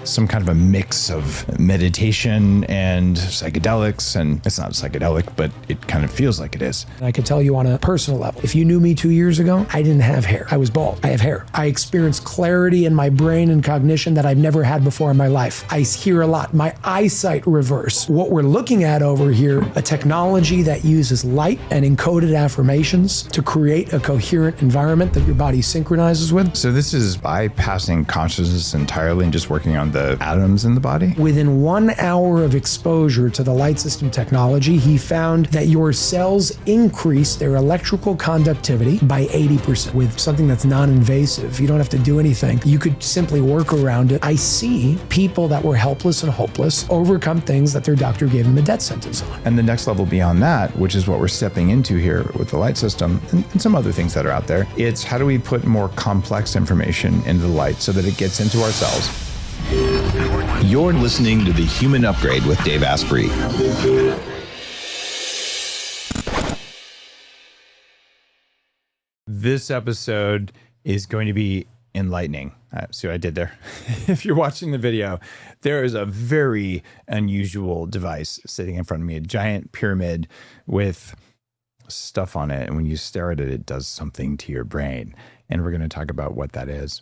some kind of a mix of meditation and psychedelics. And it's not psychedelic, but it kind of feels like it is. I could tell you on a personal level, if you knew me 2 years ago, I didn't have hair. I was bald. I have hair. I experienced clarity in my brain and cognition that I've never had before in my life. I hear a lot. My eyesight reverse. What we're looking at over here, a technology that uses light and encoded affirmations to create a coherent environment that your body synchronizes with. So this is bypassing consciousness entirely and just working on the atoms in the body? Within 1 hour of exposure to the light system technology, he found that your cells increase their electrical conductivity by 80% with something that's non-invasive. You don't have to do anything. You could simply work around it. I see people that were helpless and hopeless overcome things that their doctor gave them a death sentence on. And the next level beyond that, which is what we're stepping into here with the light system and some other things that are out there, it's how do we put more complex information into the light so that it gets into our cells. You're listening to The Human Upgrade with Dave Asprey. This episode is going to be enlightening. See what I did there? If you're watching the video, there is a very unusual device sitting in front of me, a giant pyramid with stuff on it. And when you stare at it, it does something to your brain. And we're going to talk about what that is.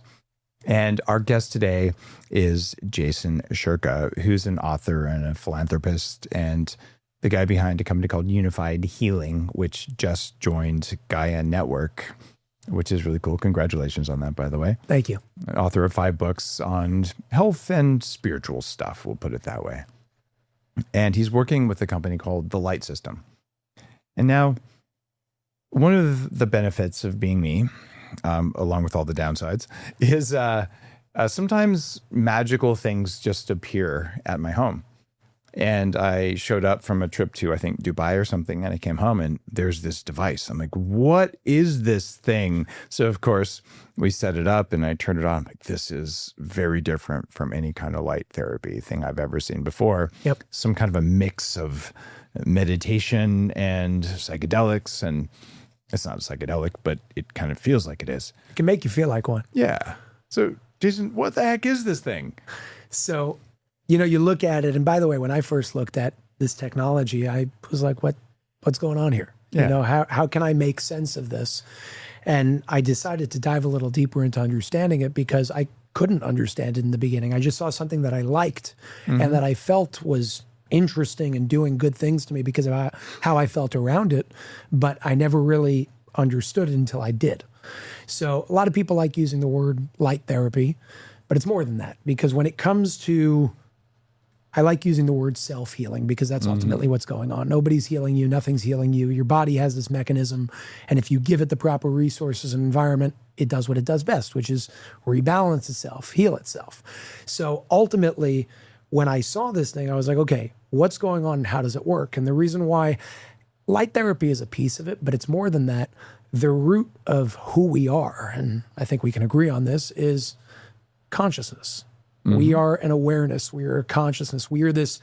And our guest today is Jason Shurka, who's an author and a philanthropist and the guy behind a company called Unified Healing, which just joined Gaia Network, which is really cool. Congratulations on that, by the way. Thank you. Author of 5 books on health and spiritual stuff, we'll put it that way. And he's working with a company called The Light System. And now, one of the benefits of being me, along with all the downsides, is sometimes magical things just appear at my home. And I showed up from a trip to, I think, Dubai or something, and I came home and there's this device. I'm like, what is this thing? So, of course, we set it up and I turned it on. I'm like, this is very different from any kind of light therapy thing I've ever seen before. Yep. Some kind of a mix of meditation and psychedelics. And it's not psychedelic, but it kind of feels like it is. It can make you feel like one. Yeah. So, Jason, what the heck is this thing? So, you know, you look at it, and by the way, when I first looked at this technology, I was like, what's going on here? Yeah. You know, how can I make sense of this? And I decided to dive a little deeper into understanding it because I couldn't understand it in the beginning. I just saw something that I liked and that I felt was interesting and doing good things to me because of how I felt around it, but I never really understood it until I did. So a lot of people like using the word light therapy, but it's more than that, because when it comes to, I like using the word self-healing because that's ultimately what's going on. Nobody's healing you. Nothing's healing you. Your body has this mechanism. And if you give it the proper resources and environment, it does what it does best, which is rebalance itself, heal itself. So ultimately, when I saw this thing, I was like, okay, what's going on and how does it work? And the reason why light therapy is a piece of it, but it's more than that. The root of who we are, and I think we can agree on this, is consciousness. We are an awareness. We are a consciousness. We are this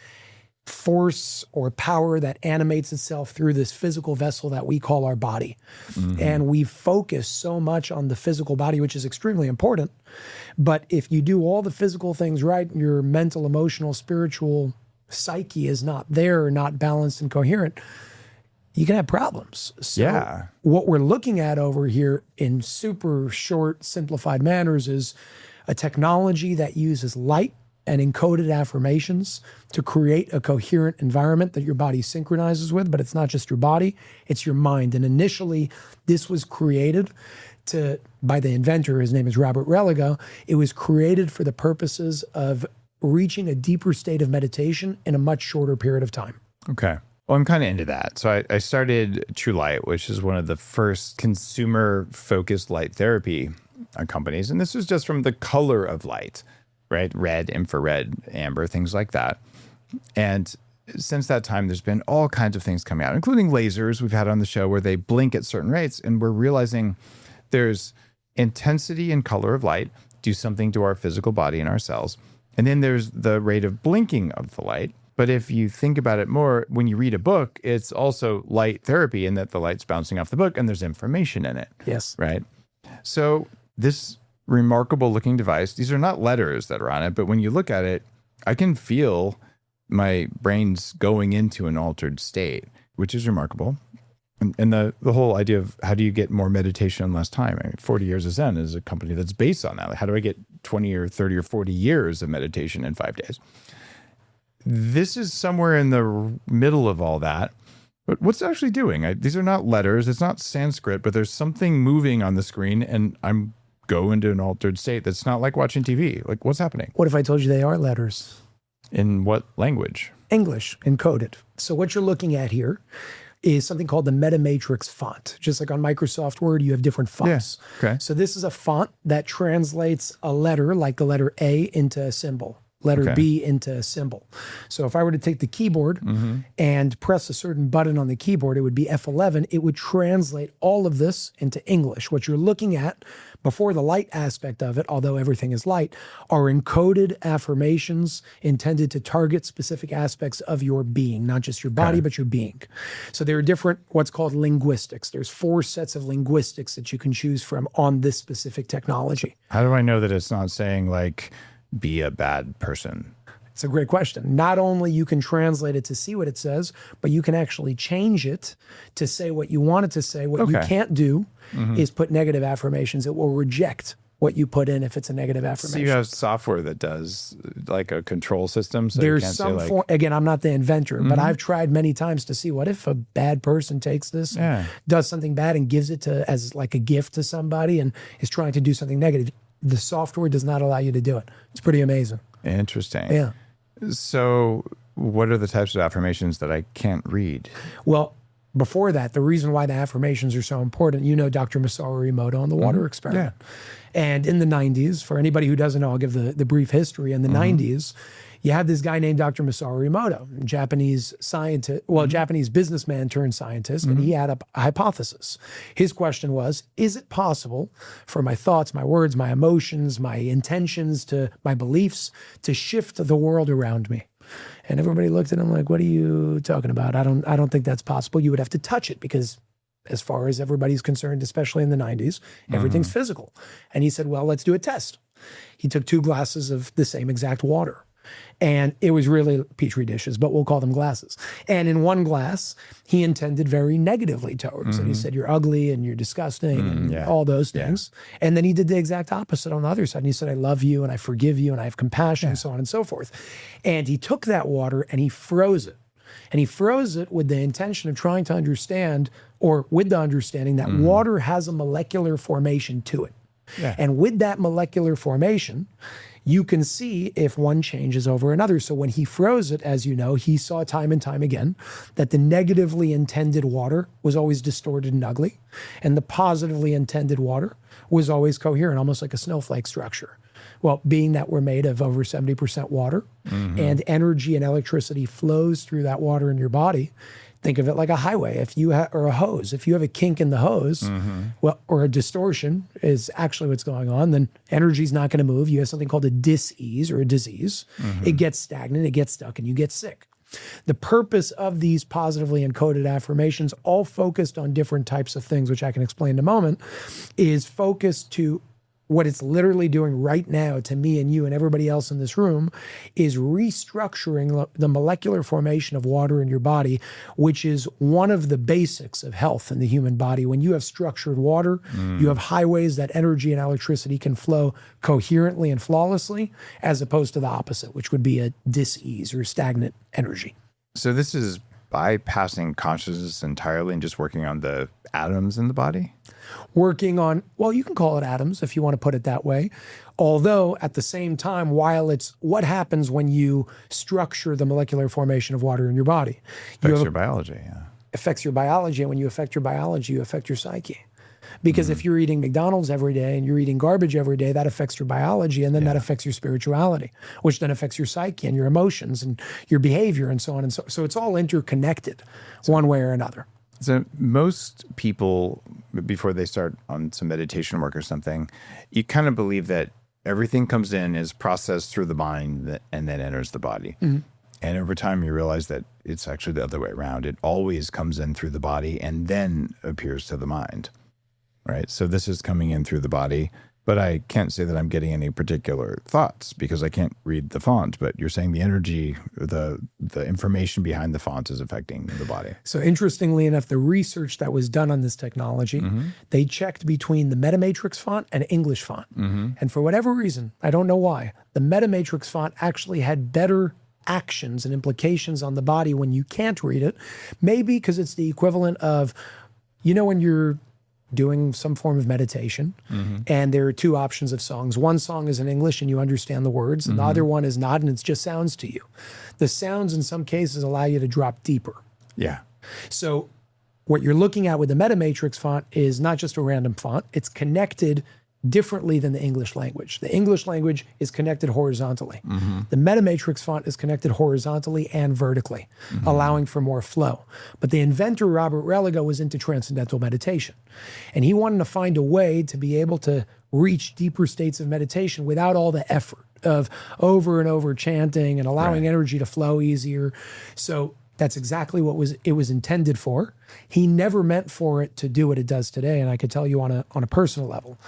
force or power that animates itself through this physical vessel that we call our body. And we focus so much on the physical body, which is extremely important. But if you do all the physical things right, your mental, emotional, spiritual psyche is not there, not balanced and coherent, you can have problems. So what we're looking at over here in super short, simplified manners is a technology that uses light and encoded affirmations to create a coherent environment that your body synchronizes with, but it's not just your body, it's your mind. And initially, this was created by the inventor, his name is Robert Religa. It was created for the purposes of reaching a deeper state of meditation in a much shorter period of time. Okay. Well, I'm kind of into that. So I started True Light, which is one of the first consumer-focused light therapy companies. And this is just from the color of light, right? Red, infrared, amber, things like that. And since that time, there's been all kinds of things coming out, including lasers we've had on the show where they blink at certain rates. And we're realizing there's intensity and color of light do something to our physical body and our cells. And then there's the rate of blinking of the light. But if you think about it more, when you read a book, it's also light therapy in that the light's bouncing off the book and there's information in it. Yes. Right? So this remarkable looking device. These are not letters that are on it, but when you look at it, I can feel my brain's going into an altered state, which is remarkable. And the whole idea of how do you get more meditation in less time? I mean, 40 Years of Zen is a company that's based on that. Like, how do I get 20 or 30 or 40 years of meditation in 5 days? This is somewhere in the middle of all that. But what's it actually doing? These are not letters. It's not Sanskrit, but there's something moving on the screen, and I'm go into an altered state that's not like watching TV. Like, what's happening? What if I told you they are letters? In what language? English, encoded. So what you're looking at here is something called the Metamatrix font. Just like on Microsoft Word, you have different fonts. Yeah. Okay. So this is a font that translates a letter, like the letter A, into a symbol. Letter B into a symbol. So if I were to take the keyboard and press a certain button on the keyboard, it would be F11. It would translate all of this into English. What you're looking at before the light aspect of it, although everything is light, are encoded affirmations intended to target specific aspects of your being, not just your body, but your being. So there are different, what's called linguistics. There's 4 sets of linguistics that you can choose from on this specific technology. How do I know that it's not saying like, be a bad person? It's a great question. Not only you can translate it to see what it says, but you can actually change it to say what you want it to say. What you can't do is put negative affirmations. It will reject what you put in if it's a negative affirmation. So you have software that does like a control system. So there's you can't some say like, form. Again, I'm not the inventor, but I've tried many times to see what if a bad person takes this, and does something bad, and gives it to as like a gift to somebody, and is trying to do something negative. The software does not allow you to do it. It's pretty amazing. Interesting. Yeah. So what are the types of affirmations that I can't read? Well, before that, the reason why the affirmations are so important, you know Dr. Masaru Emoto on the water experiment. And in the 90s, for anybody who doesn't know, I'll give the brief history. In the 90s, you had this guy named Dr. Masaru Emoto, Japanese scientist, Japanese businessman turned scientist, and he had a hypothesis. His question was, is it possible for my thoughts, my words, my emotions, my intentions, to my beliefs to shift the world around me? And everybody looked at him like, what are you talking about? I don't think that's possible. You would have to touch it because as far as everybody's concerned, especially in the 90s, everything's physical. And he said, well, let's do a test. He took 2 glasses of the same exact water. And it was really Petri dishes, but we'll call them glasses. And in one glass, he intended very negatively towards it. He said, you're ugly and you're disgusting and all those things. And then he did the exact opposite on the other side. And he said, I love you and I forgive you and I have compassion and so on and so forth. And he took that water and he froze it. And he froze it with the intention of trying to understand, or with the understanding that water has a molecular formation to it. And with that molecular formation, you can see if one changes over another. So when he froze it, as you know, he saw time and time again that the negatively intended water was always distorted and ugly, and the positively intended water was always coherent, almost like a snowflake structure. Well, being that we're made of over 70% water, and energy and electricity flows through that water in your body, think of it like a highway. If you or a hose, if you have a kink in the hose, well, or a distortion is actually what's going on, then energy's not going to move. You have something called a dis-ease or a disease. It gets stagnant, it gets stuck, and you get sick. The purpose of these positively encoded affirmations, all focused on different types of things, which I can explain in a moment, is focused to what it's literally doing right now to me and you and everybody else in this room is restructuring the molecular formation of water in your body, which is one of the basics of health in the human body. When you have structured water, you have highways that energy and electricity can flow coherently and flawlessly, as opposed to the opposite, which would be a dis-ease or stagnant energy. So this is bypassing consciousness entirely and just working on the atoms in the body? Working on, well, you can call it atoms if you want to put it that way. Although at the same time, while it's what happens when you structure the molecular formation of water in your body. Affects your biology, Affects your biology. And when you affect your biology, you affect your psyche. Because if you're eating McDonald's every day and you're eating garbage every day, that affects your biology, and then that affects your spirituality, which then affects your psyche and your emotions and your behavior and so on and so. So it's all interconnected one way or another. So most people, before they start on some meditation work or something, you kind of believe that everything comes in, is processed through the mind, and then enters the body. And over time, you realize that it's actually the other way around. It always comes in through the body and then appears to the mind. Right. So this is coming in through the body. but I can't say that I'm getting any particular thoughts because I can't read the font. But you're saying the energy, the information behind the font is affecting the body. So interestingly enough, the research that was done on this technology, they checked between the Metamatrix font and English font. And for whatever reason, I don't know why, the Metamatrix font actually had better actions and implications on the body when you can't read it. Maybe because it's the equivalent of, when you're doing some form of meditation, and there are two options of songs. One song is in English and you understand the words, and the other one is not, and it's just sounds to you. The sounds in some cases allow you to drop deeper. Yeah. So what you're looking at with the Metamatrix font is not just a random font, it's connected differently than the English language. The English language is connected horizontally. The Metamatrix font is connected horizontally and vertically, allowing for more flow. But the inventor, Robert Religo, was into transcendental meditation. And he wanted to find a way to be able to reach deeper states of meditation without all the effort of over and over chanting and allowing energy to flow easier. So that's exactly what it was intended for. He never meant for it to do what it does today. And I could tell you on a personal level,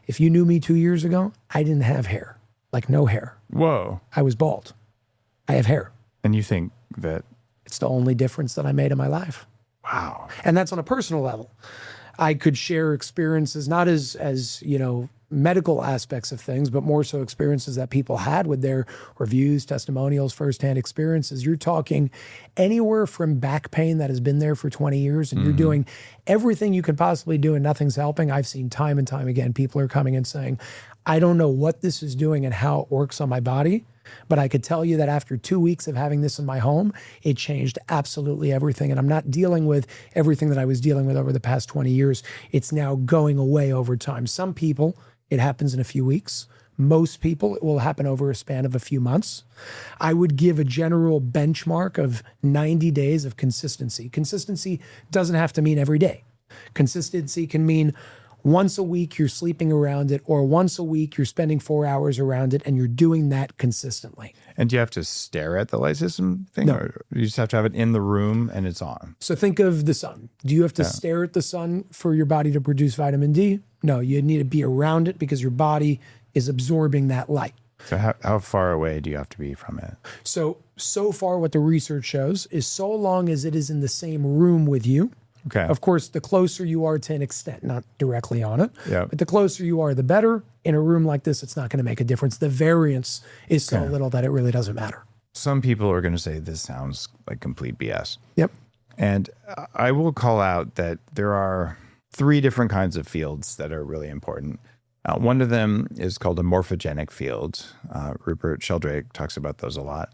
if you knew me 2 years ago, I didn't have hair, like no hair. Whoa. I was bald. I have hair. And you think that? It's the only difference that I made in my life. Wow. And that's on a personal level. I could share experiences, not as medical aspects of things, but more so experiences that people had with their reviews, testimonials, firsthand experiences. You're talking anywhere from back pain that has been there for 20 years and you're doing everything you can possibly do and nothing's helping. I've seen time and time again, people are coming and saying, I don't know what this is doing and how it works on my body, but I could tell you that after 2 weeks of having this in my home, it changed absolutely everything. And I'm not dealing with everything that I was dealing with over the past 20 years. It's now going away over time. Some people, it happens in a few weeks. Most people, it will happen over a span of a few months. I would give a general benchmark of 90 days of consistency. Consistency doesn't have to mean every day. Consistency can mean once a week you're sleeping around it, or once a week you're spending 4 hours around it, and you're doing that consistently. And do you have to stare at the light system thing? No. Or you just have to have it in the room and it's on? So think of the sun. Do you have to stare at the sun for your body to produce vitamin D? No, you need to be around it because your body is absorbing that light. So how far away do you have to be from it? So far what the research shows is so long as it is in the same room with you. Okay. Of course, the closer you are to an extent, not directly on it, Yeah. but the closer you are, the better. In a room like this, it's not going to make a difference. The variance is so little that it really doesn't matter. Some people are going to say this sounds like complete BS. Yep. And I will call out that there are 3 different kinds of fields that are really important. One of them is called a morphogenic field. Rupert Sheldrake talks about those a lot.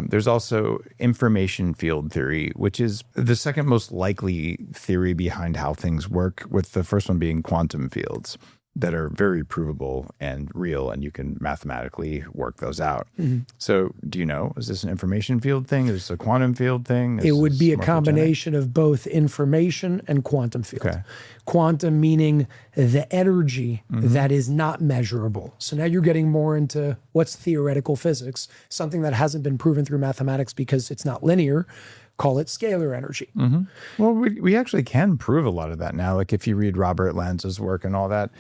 There's also information field theory, which is the second most likely theory behind how things work, with the first one being quantum fields that are very provable and real, and you can mathematically work those out. So do you know, is this an information field thing? Is this a quantum field thing? It would be a combination of both information and quantum field. Okay. Quantum meaning the energy that is not measurable. So now you're getting more into what's theoretical physics, something that hasn't been proven through mathematics because it's not linear. Call it scalar energy. Well, we actually can prove a lot of that now. Like if you read Robert Lanza's work and all that,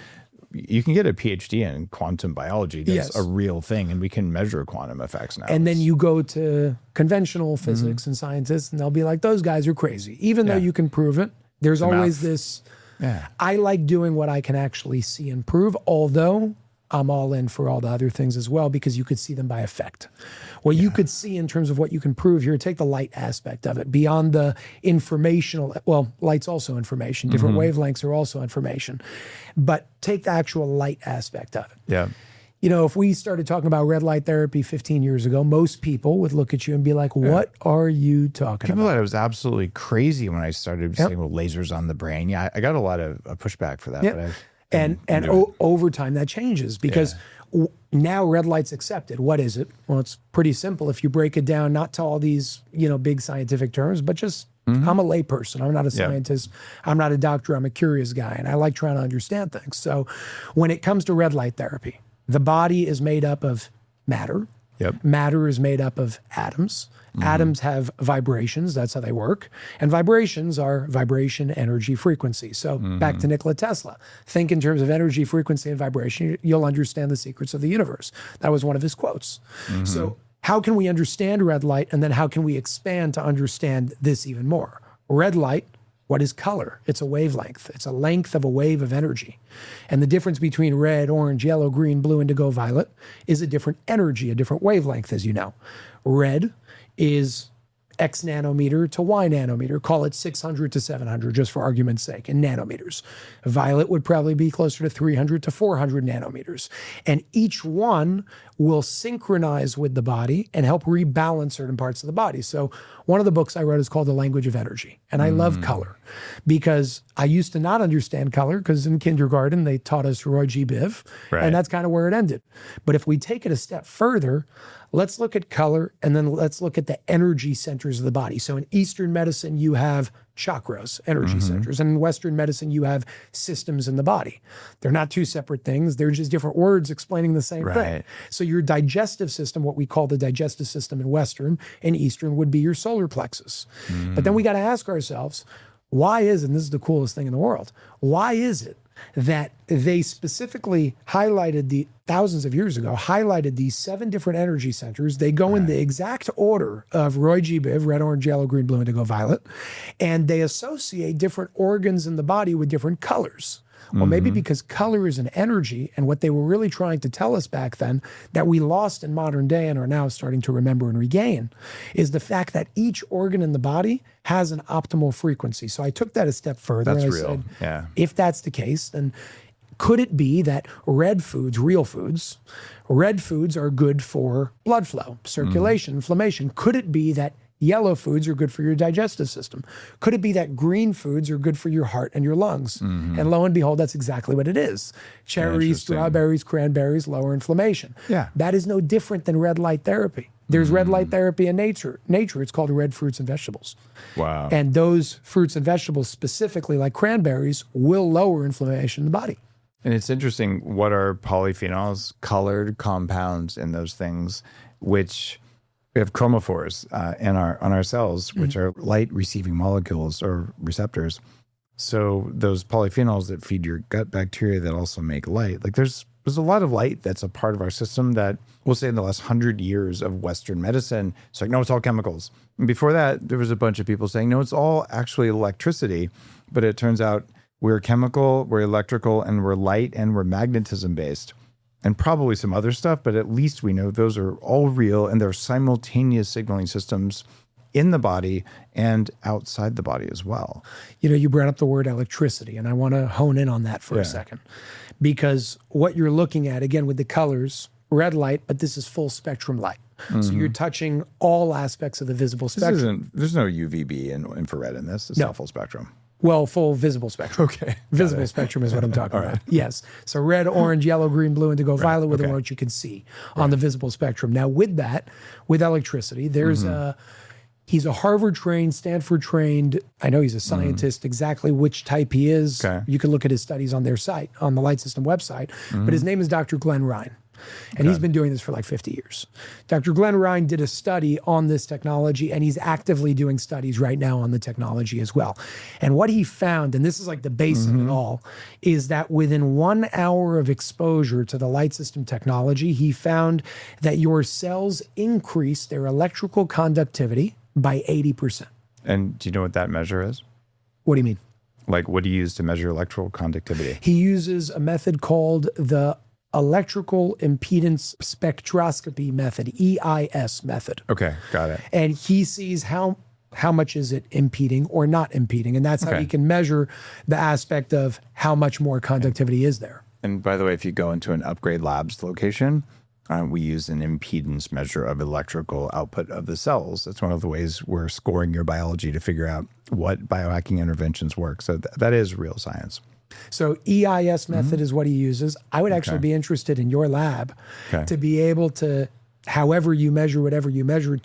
you can get a PhD in quantum biology. That's a real thing, and we can measure quantum effects now. And then you go to conventional physics and scientists, and they'll be like, those guys are crazy. Even though you can prove it, there's always this, I like doing what I can actually see and prove, although I'm all in for all the other things as well, because you could see them by effect. What you could see in terms of what you can prove here, take the light aspect of it, beyond the informational, well, light's also information, different wavelengths are also information, but take the actual light aspect of it. Yeah. You know, if we started talking about red light therapy 15 years ago, most people would look at you and be like, what are you talking People about? thought it was absolutely crazy when I started saying, well, lasers on the brain. Yeah, I got a lot of pushback for that. But And over time that changes because now red light's accepted. What is it? Well, it's pretty simple. If you break it down, not to all these, big scientific terms, but just I'm a layperson. I'm not a scientist. I'm not a doctor. I'm a curious guy. And I like trying to understand things. So when it comes to red light therapy, the body is made up of matter Yep. Matter is made up of atoms. Atoms have vibrations. That's how they work. And vibrations are vibration, energy, frequency. So back to Nikola Tesla. Think in terms of energy, frequency, and vibration. You'll understand the secrets of the universe. That was one of his quotes. So how can we understand red light? And then how can we expand to understand this even more? Red light, what is color? It's a wavelength. It's a length of a wave of energy. And the difference between red, orange, yellow, green, blue, indigo, violet is a different energy, a different wavelength, as you know. Red is X nanometer to Y nanometer. Call it 600 to 700, just for argument's sake, in nanometers. Violet would probably be closer to 300 to 400 nanometers. And each one will synchronize with the body and help rebalance certain parts of the body. So one of the books I wrote is called The Language of Energy. And I love color because I used to not understand color because in kindergarten they taught us Roy G. Biv, and that's kind of where it ended. But if we take it a step further, let's look at color and then let's look at the energy centers of the body. So in Eastern medicine, you have chakras, energy centers. And in Western medicine, you have systems in the body. They're not two separate things. They're just different words explaining the same thing. So your digestive system, what we call the digestive system in Western and Eastern, would be your solar plexus. But then we got to ask ourselves, why is, and this is the coolest thing in the world, why is it that they specifically highlighted thousands of years ago, highlighted these 7 different energy centers? They go in the exact order of Roy G. Biv, red, orange, yellow, green, blue, indigo, violet, and they associate different organs in the body with different colors. Well, maybe because color is an energy, and what they were really trying to tell us back then that we lost in modern day and are now starting to remember and regain is the fact that each organ in the body has an optimal frequency. So I took that a step further. That's and I real. said, if that's the case, then could it be that red foods, real foods, red foods are good for blood flow, circulation, inflammation? Could it be that yellow foods are good for your digestive system? Could it be that green foods are good for your heart and your lungs? And lo and behold, that's exactly what it is. Cherries, strawberries, cranberries, lower inflammation. That is no different than red light therapy. There's red light therapy in nature. It's called red fruits and vegetables. Wow. And those fruits and vegetables, specifically like cranberries, will lower inflammation in the body. And it's interesting, what are polyphenols, colored compounds in those things, which we have chromophores on our cells, which are light receiving molecules or receptors. So those polyphenols that feed your gut bacteria that also make light, like there's a lot of light that's a part of our system that we'll say in the last 100 years of Western medicine, it's like, no, it's all chemicals. And before that, there was a bunch of people saying, no, it's all actually electricity. But it turns out we're chemical, we're electrical, and we're light, and we're magnetism based. And probably some other stuff, but at least we know those are all real, and they're simultaneous signaling systems in the body and outside the body as well. You know, you brought up the word electricity, and I want to hone in on that for a second. Because what you're looking at, again, with the colors, red light, but this is full spectrum light. So you're touching all aspects of the visible spectrum. There's no UVB and infrared in this. It's not full spectrum. Well, full visible spectrum. Okay. Visible spectrum is what I'm talking about. Yes. So red, orange, yellow, green, blue, indigo, violet with orange you can see on the visible spectrum. Now with that, with electricity, there's he's a Harvard-trained, Stanford-trained, I know he's a scientist, exactly which type he is. You can look at his studies on their site, on the Light System website. But his name is Dr. Glenn Ryan. And he's been doing this for like 50 years. Dr. Glenn Ryan did a study on this technology, and he's actively doing studies right now on the technology as well. And what he found, and this is like the base of it all, is that within 1 hour of exposure to the light system technology, he found that your cells increase their electrical conductivity by 80%. And do you know what that measure is? What do you mean? Like, what do you use to measure electrical conductivity? He uses a method called the electrical impedance spectroscopy method, EIS method. Okay, got it. And he sees how much is it impeding or not impeding. And that's how he can measure the aspect of how much more conductivity is there. And by the way, if you go into an Upgrade Labs location, we use an impedance measure of electrical output of the cells. That's one of the ways we're scoring your biology to figure out what biohacking interventions work. So that is real science. So EIS method is what he uses. I would actually be interested in your lab to be able to, however you measure, whatever you measure,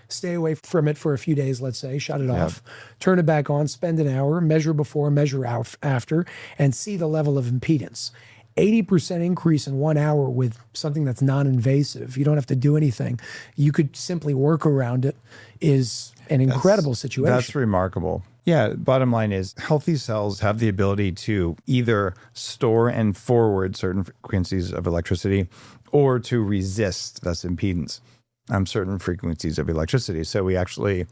stay away from it for a few days, let's say, shut it off, turn it back on, spend an hour, measure before, measure after, and see the level of impedance. 80% increase in 1 hour with something that's non-invasive. You don't have to do anything. You could simply work around it is an incredible situation. That's remarkable. Yeah, bottom line is healthy cells have the ability to either store and forward certain frequencies of electricity or to resist, that's impedance, certain frequencies of electricity. So we actually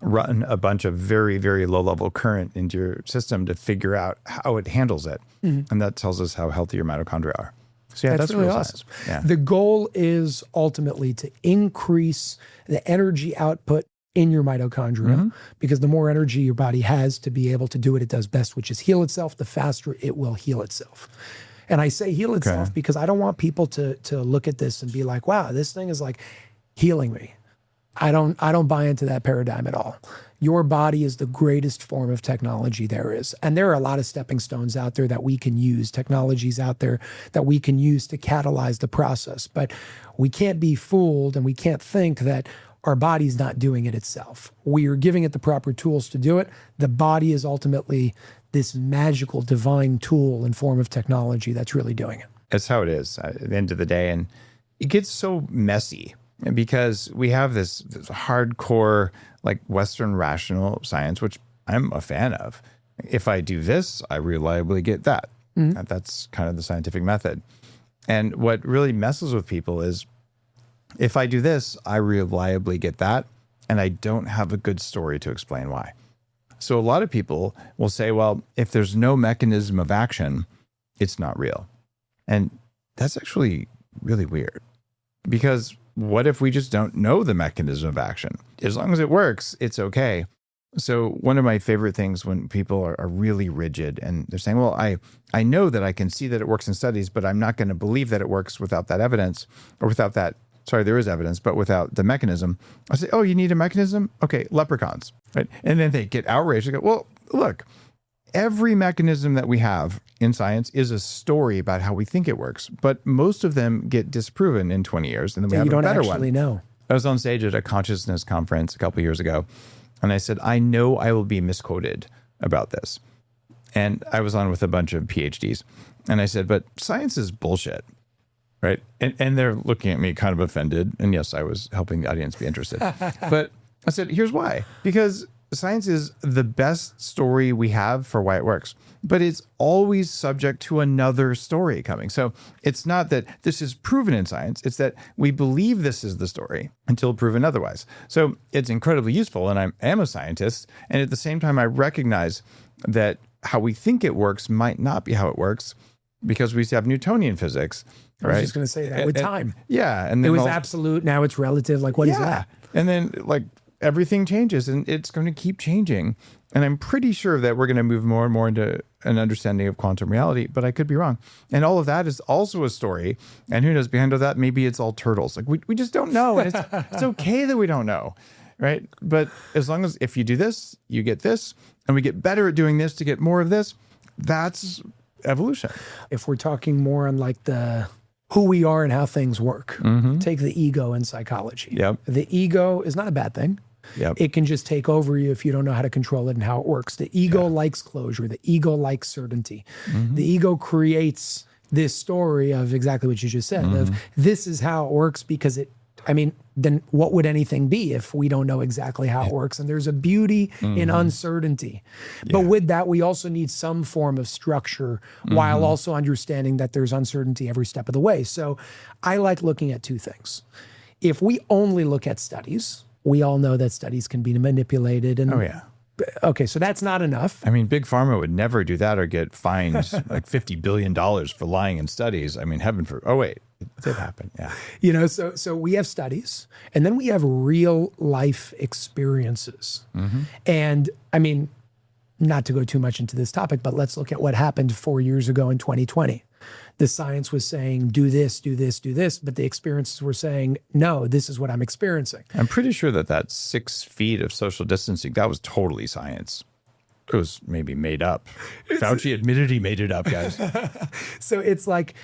run a bunch of very, very low-level current into your system to figure out how it handles it. And that tells us how healthy your mitochondria are. So yeah, that's really real awesome. science. Yeah. The goal is ultimately to increase the energy output in your mitochondria, because the more energy your body has to be able to do what it does best, which is heal itself, the faster it will heal itself. And I say heal itself because I don't want people to look at this and be like, wow, this thing is like healing me. I don't buy into that paradigm at all. Your body is the greatest form of technology there is. And there are a lot of stepping stones out there that we can use, technologies out there that we can use to catalyze the process. But we can't be fooled, and we can't think that our body's not doing it itself. We are giving it the proper tools to do it. The body is ultimately this magical, divine tool and form of technology that's really doing it. That's how it is at the end of the day. And it gets so messy because we have this hardcore, like Western rational science, which I'm a fan of. If I do this, I reliably get that. That's kind of the scientific method. And what really messes with people is, if I do this, I reliably get that, and I don't have a good story to explain why. So a lot of people will say, well, if there's no mechanism of action, it's not real. And that's actually really weird, because what if we just don't know the mechanism of action? As long as it works, it's okay. So one of my favorite things when people are really rigid and they're saying, well, I know that I can see that it works in studies, but I'm not going to believe that it works without that evidence, or without that, sorry, there is evidence, but without the mechanism. I say, oh, you need a mechanism? Okay, leprechauns, right? And then they get outraged. They go, well, look, every mechanism that we have in science is a story about how we think it works, but most of them get disproven in 20 years, and then we have a better one. You don't actually know. I was on stage at a consciousness conference a couple of years ago, and I said, I know I will be misquoted about this. And I was on with a bunch of PhDs, and I said, but science is bullshit. Right. And they're looking at me kind of offended. And yes, I was helping the audience be interested. But I said, here's why. Because science is the best story we have for why it works. But it's always subject to another story coming. So it's not that this is proven in science. It's that we believe this is the story until proven otherwise. So it's incredibly useful. And I am a scientist. And at the same time, I recognize that how we think it works might not be how it works, because we used to have Newtonian physics. Right? I was just going to say that with time. Yeah. And then it was absolute. Now it's relative. Like, what is that? And then like everything changes, and it's going to keep changing. And I'm pretty sure that we're going to move more and more into an understanding of quantum reality, but I could be wrong. And all of that is also a story. And who knows, behind all that, maybe it's all turtles. Like we just don't know. And it's okay that we don't know. Right. But as long as if you do this, you get this, and we get better at doing this to get more of this, that's evolution. If we're talking more on like the who we are and how things work, take the ego in psychology. The ego is not a bad thing. It can just take over you if you don't know how to control it and how it works. The ego likes closure. The ego likes certainty. The ego creates this story of exactly what you just said, of this is how it works because it, I mean, then what would anything be if we don't know exactly how it works? And there's a beauty in uncertainty. But with that, we also need some form of structure while also understanding that there's uncertainty every step of the way. So I like looking at two things. If we only look at studies, we all know that studies can be manipulated. And okay, so that's not enough. I mean, Big Pharma would never do that or get fined like $50 billion for lying in studies. I mean, heaven for, oh wait, it did happen. Yeah. You know, so we have studies, and then we have real life experiences. And I mean, not to go too much into this topic, but let's look at what happened 4 years ago in 2020. The science was saying, do this, do this, do this, but the experiences were saying, no, this is what I'm experiencing. I'm pretty sure that 6 feet of social distancing, that was totally science. It was maybe made up. Fauci admitted he made it up, guys. So it's like,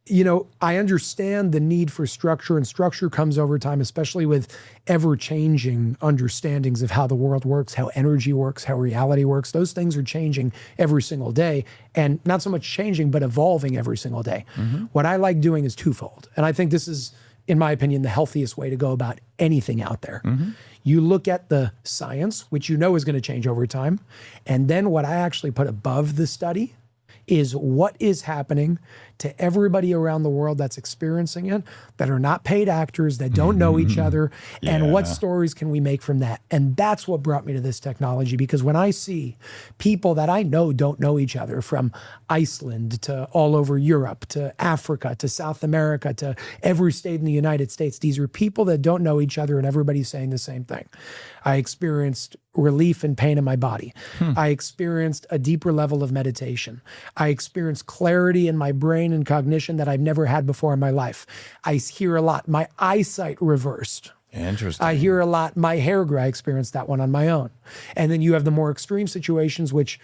I understand the need for structure, and structure comes over time, especially with ever-changing understandings of how the world works, how energy works, how reality works. Those things are changing every single day, and not so much changing, but evolving every single day. What I like doing is twofold, and I think this is, in my opinion, the healthiest way to go about anything out there. You look at the science, which you know is going to change over time, and then what I actually put above the study is what is happening to everybody around the world that's experiencing it, that are not paid actors, that don't know each other, and what stories can we make from that? And that's what brought me to this technology, because when I see people that I know don't know each other, from Iceland to all over Europe, to Africa, to South America, to every state in the United States, these are people that don't know each other and everybody's saying the same thing. I experienced relief and pain in my body. I experienced a deeper level of meditation. I experienced clarity in my brain and cognition that I've never had before in my life. I hear a lot. My eyesight reversed. Interesting. I hear a lot. My hair grew. I experienced that one on my own. And then you have the more extreme situations, which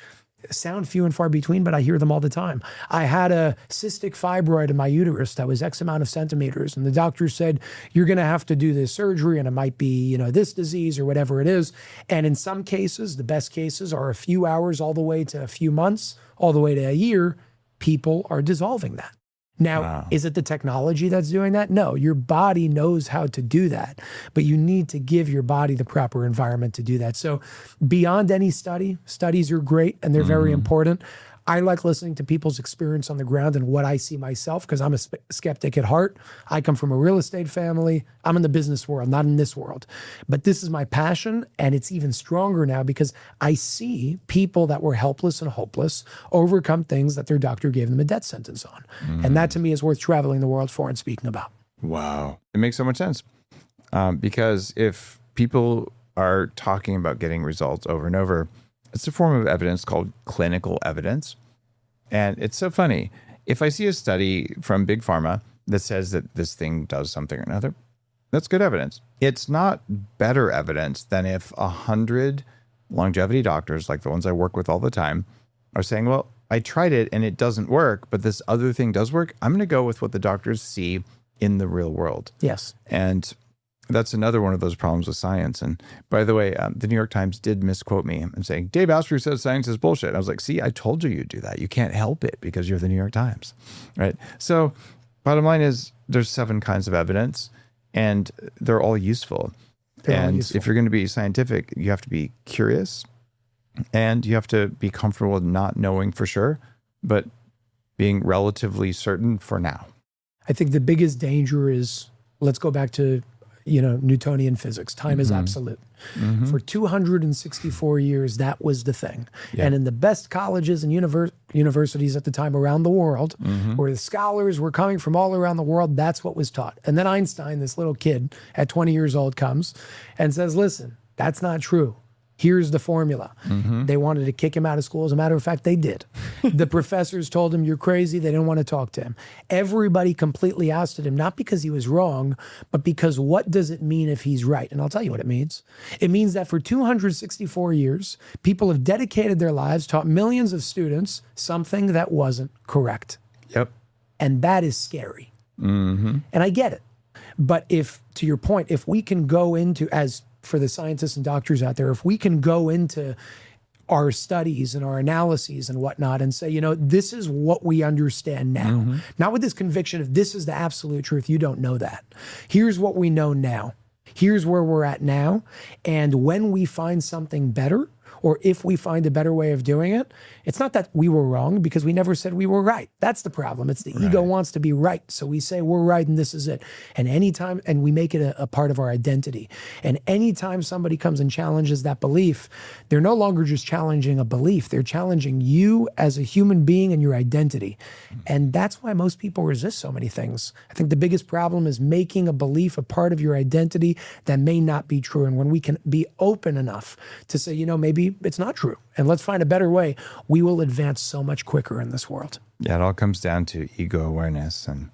sound few and far between, but I hear them all the time. I had a cystic fibroid in my uterus that was X amount of centimeters, and the doctor said, you're going to have to do this surgery, and it might be, this disease or whatever it is. And in some cases, the best cases are a few hours all the way to a few months, all the way to a year. People are dissolving that. Now, Is it the technology that's doing that? No, your body knows how to do that, but you need to give your body the proper environment to do that. So beyond any study, studies are great and they're very important. I like listening to people's experience on the ground and what I see myself, because I'm a skeptic at heart. I come from a real estate family. I'm in the business world, not in this world. But this is my passion, and it's even stronger now because I see people that were helpless and hopeless overcome things that their doctor gave them a death sentence on. And that to me is worth traveling the world for and speaking about. Wow. It makes so much sense. Because if people are talking about getting results over and over, it's a form of evidence called clinical evidence. And it's so funny. If I see a study from Big Pharma that says that this thing does something or another, that's good evidence. It's not better evidence than if 100 longevity doctors, like the ones I work with all the time, are saying, well, I tried it and it doesn't work, but this other thing does work. I'm going to go with what the doctors see in the real world. Yes. And that's another one of those problems with science. And by the way, the New York Times did misquote me and saying, Dave Asprey says science is bullshit. I was like, see, I told you you'd do that. You can't help it because you're the New York Times, right? So bottom line is there's 7 kinds of evidence and they're all useful. If you're going to be scientific, you have to be curious and you have to be comfortable with not knowing for sure, but being relatively certain for now. I think the biggest danger is, let's go back to Newtonian physics. Time is absolute. For 264 years, that was the thing. Yeah. And in the best colleges and universities at the time around the world, where the scholars were coming from all around the world, that's what was taught. And then Einstein, this little kid at 20 years old, comes and says, listen, that's not true. Here's the formula. They wanted to kick him out of school. As a matter of fact, they did. The professors told him, you're crazy. They didn't want to talk to him. Everybody completely ousted him, not because he was wrong, but because what does it mean if he's right? And I'll tell you what it means. It means that for 264 years, people have dedicated their lives, taught millions of students something that wasn't correct. Yep. And that is scary. And I get it. But if, to your point, if we can go into, as for the scientists and doctors out there, if we can go into our studies and our analyses and whatnot and say, this is what we understand now, not with this conviction of this is the absolute truth. You don't know that. Here's what we know now. Here's where we're at now. And when we find something better, or if we find a better way of doing it, it's not that we were wrong, because we never said we were right. That's the problem. It's the ego wants to be right. So we say we're right and this is it. And anytime, and we make it a part of our identity. And anytime somebody comes and challenges that belief, they're no longer just challenging a belief. They're challenging you as a human being and your identity. And that's why most people resist so many things. I think the biggest problem is making a belief a part of your identity that may not be true. And when we can be open enough to say, maybe it's not true, and let's find a better way, we will advance so much quicker in this world. Yeah, it all comes down to ego awareness. And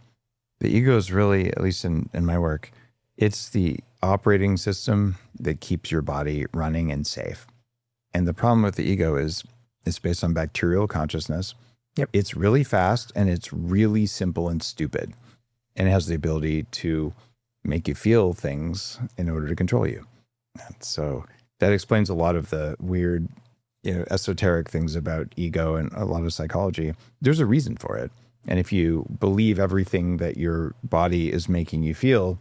the ego is really, at least in my work, it's the operating system that keeps your body running and safe. And the problem with the ego is it's based on bacterial consciousness. Yep. It's really fast and it's really simple and stupid. And it has the ability to make you feel things in order to control you. And so that explains a lot of the weird, esoteric things about ego and a lot of psychology. There's a reason for it. And if you believe everything that your body is making you feel,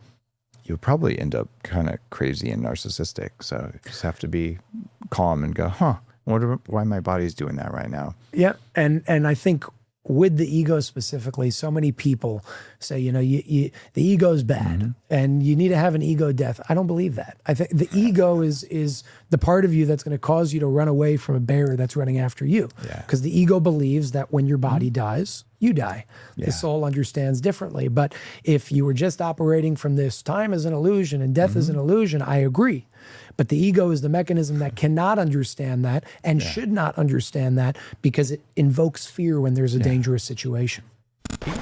you'll probably end up kind of crazy and narcissistic. So you just have to be calm and go, I wonder why my body's doing that right now. Yeah. And I think with the ego specifically, so many people say, the ego is bad and you need to have an ego death. I don't believe that. I think the ego is the part of you that's going to cause you to run away from a bear that's running after you. Because the ego believes that when your body dies, you die. The soul understands differently. But if you were just operating from this time as an illusion and death is an illusion, I agree. But the ego is the mechanism that cannot understand that and should not understand that because it invokes fear when there's a dangerous situation.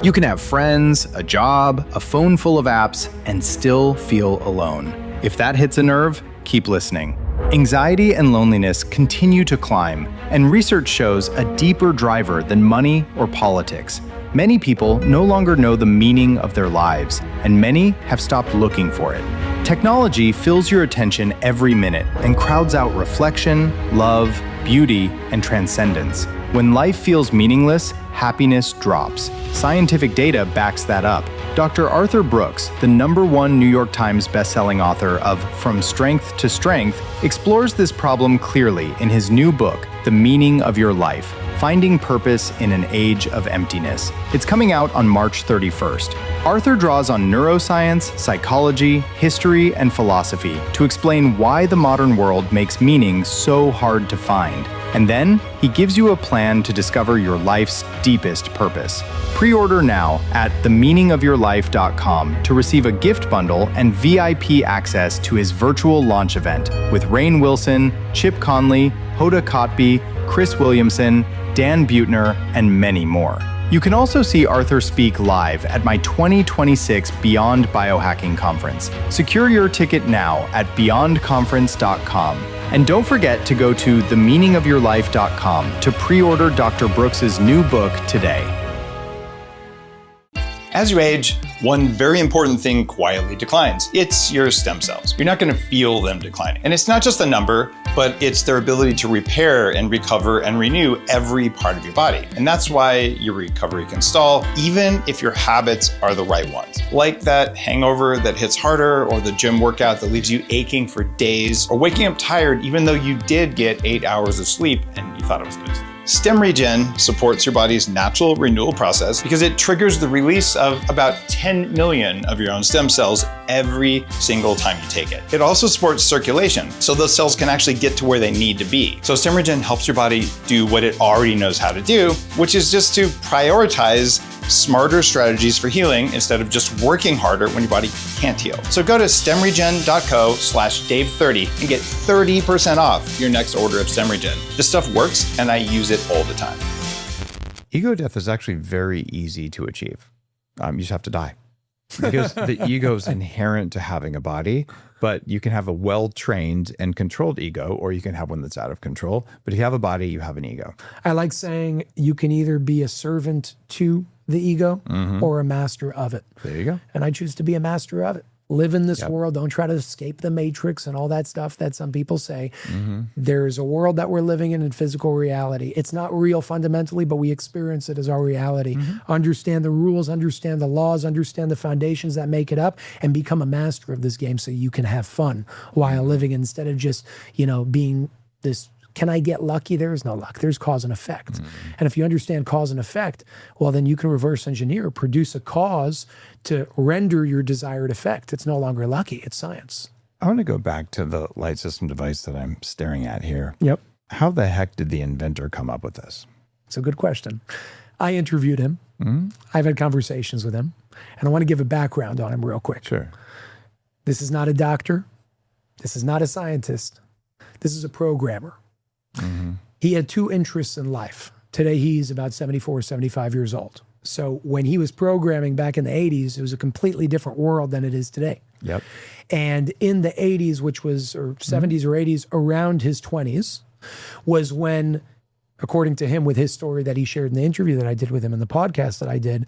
You can have friends, a job, a phone full of apps, and still feel alone. If that hits a nerve, keep listening. Anxiety and loneliness continue to climb, and research shows a deeper driver than money or politics. Many people no longer know the meaning of their lives, and many have stopped looking for it. Technology fills your attention every minute and crowds out reflection, love, beauty, and transcendence. When life feels meaningless, happiness drops. Scientific data backs that up. Dr. Arthur Brooks, the #1 New York Times bestselling author of From Strength to Strength, explores this problem clearly in his new book, The Meaning of Your Life: Finding Purpose in an Age of Emptiness. It's coming out on March 31st. Arthur draws on neuroscience, psychology, history, and philosophy to explain why the modern world makes meaning so hard to find. And then he gives you a plan to discover your life's deepest purpose. Pre-order now at themeaningofyourlife.com to receive a gift bundle and VIP access to his virtual launch event with Rainn Wilson, Chip Conley, Hoda Kotb, Chris Williamson, Dan Buettner, and many more. You can also see Arthur speak live at my 2026 Beyond Biohacking Conference. Secure your ticket now at beyondconference.com. And don't forget to go to themeaningofyourlife.com to pre-order Dr. Brooks's new book today. As you age, one very important thing quietly declines. It's your stem cells. You're not going to feel them declining. And it's not just a number, but it's their ability to repair and recover and renew every part of your body. And that's why your recovery can stall, even if your habits are the right ones. Like that hangover that hits harder, or the gym workout that leaves you aching for days, or waking up tired even though you did get 8 hours of sleep and you thought it was good. Stem Regen supports your body's natural renewal process because it triggers the release of about 10 million of your own stem cells every single time you take it. It also supports circulation, so those cells can actually get to where they need to be. So Stem Regen helps your body do what it already knows how to do, which is just to prioritize smarter strategies for healing instead of just working harder when your body can't heal. So go to stemregen.co/Dave30 and get 30% off your next order of Stem Regen. This stuff works and I use it all the time. Ego death is actually very easy to achieve. You just have to die. Because the ego is inherent to having a body, but you can have a well-trained and controlled ego, or you can have one that's out of control. But if you have a body, you have an ego. I like saying you can either be a servant to the ego or a master of it. There you go. And I choose to be a master of it. Live in this world. Don't try to escape the matrix and all that stuff that some people say. There's a world that we're living in physical reality. It's not real fundamentally, but we experience it as our reality. Understand the rules, understand the laws, understand the foundations that make it up, and become a master of this game so you can have fun while living instead of just, being this. Can I get lucky? There is no luck. There's cause and effect. And if you understand cause and effect, well, then you can reverse engineer, produce a cause to render your desired effect. It's no longer lucky. It's science. I want to go back to the light system device that I'm staring at here. Yep. How the heck did the inventor come up with this? It's a good question. I interviewed him. I've had conversations with him. And I want to give a background on him real quick. Sure. This is not a doctor. This is not a scientist. This is a programmer. He had two interests in life. Today, he's about 74, 75 years old. So when he was programming back in the 80s, it was a completely different world than it is today. Yep. And in the 80s, which was, or 70s or 80s, around his 20s, was when according to him, with his story that he shared in the interview that I did with him in the podcast that I did,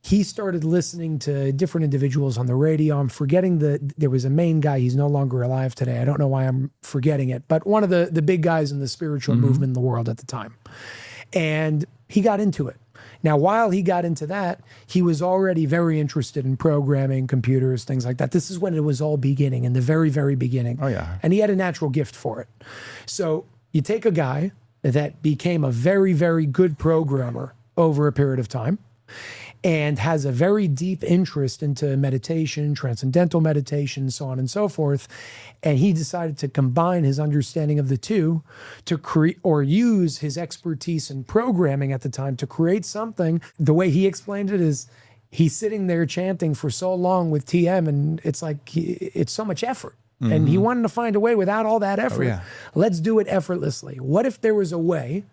he started listening to different individuals on the radio. I'm forgetting there was a main guy. He's no longer alive today. I don't know why I'm forgetting it, but one of the big guys in the spiritual movement in the world at the time. And he got into it. Now, while he got into that, he was already very interested in programming, computers, things like that. This is when it was all beginning, in the very, very beginning. Oh, yeah. And he had a natural gift for it. So you take a guy that became a very, very good programmer over a period of time and has a very deep interest into meditation, transcendental meditation, so on and so forth. And he decided to combine his understanding of the two to create, or use his expertise in programming at the time to create something. The way he explained it is he's sitting there chanting for so long with TM, and it's like, it's so much effort. And he wanted to find a way without all that effort. yeah. Let's do it effortlessly. What if there was a way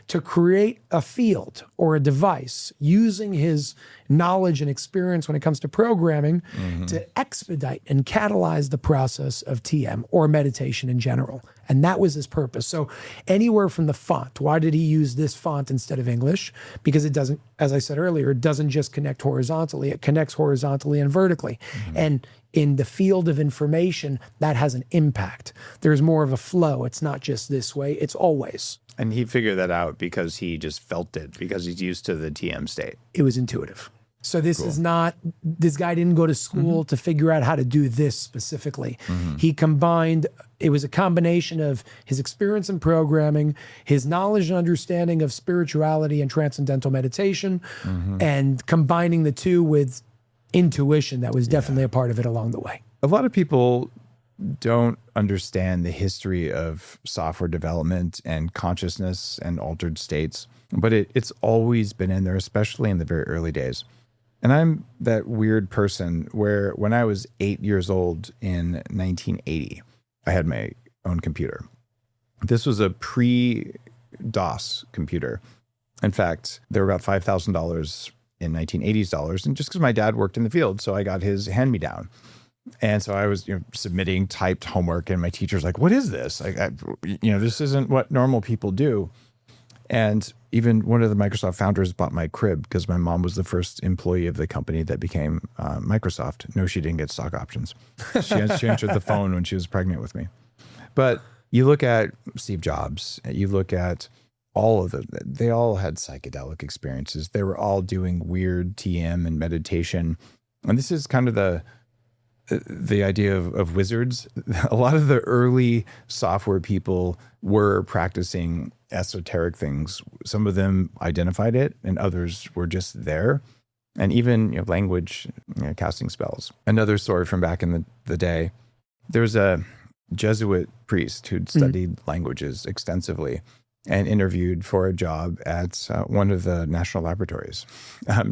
to create a field or a device using his knowledge and experience when it comes to programming to expedite and catalyze the process of TM or meditation in general? And that was his purpose. So anywhere from the font, why did he use this font instead of English? Because it doesn't, as I said earlier, it doesn't just connect horizontally, it connects horizontally and vertically. And in the field of information, that has an impact. There's more of a flow. It's not just this way, it's always. And he figured that out because he just felt it, because he's used to the TM state. It was intuitive. So this is not, this guy didn't go to school to figure out how to do this specifically. He combined, it was a combination of his experience in programming, his knowledge and understanding of spirituality and transcendental meditation, and combining the two with intuition that was definitely a part of it along the way. A lot of people don't understand the history of software development and consciousness and altered states, but it's always been in there, especially in the very early days. And I'm that weird person where when I was 8 years old in 1980, I had my own computer. This was a pre-DOS computer. In fact, they were about $5,000 in 1980s dollars. And just because my dad worked in the field, so I got his hand-me-down. And so I was, submitting typed homework, and my teacher's like, "What is this? This isn't what normal people do." And even one of the Microsoft founders bought my crib because my mom was the first employee of the company that became Microsoft. No, she didn't get stock options. She answered the phone when she was pregnant with me. But you look at Steve Jobs, you look at all of them, they all had psychedelic experiences. They were all doing weird TM and meditation. And this is kind of the idea of wizards. A lot of the early software people were practicing esoteric things. Some of them identified it, and others were just there. And even language, casting spells. Another story from back in the day, there's a Jesuit priest who'd studied languages extensively and interviewed for a job at one of the national laboratories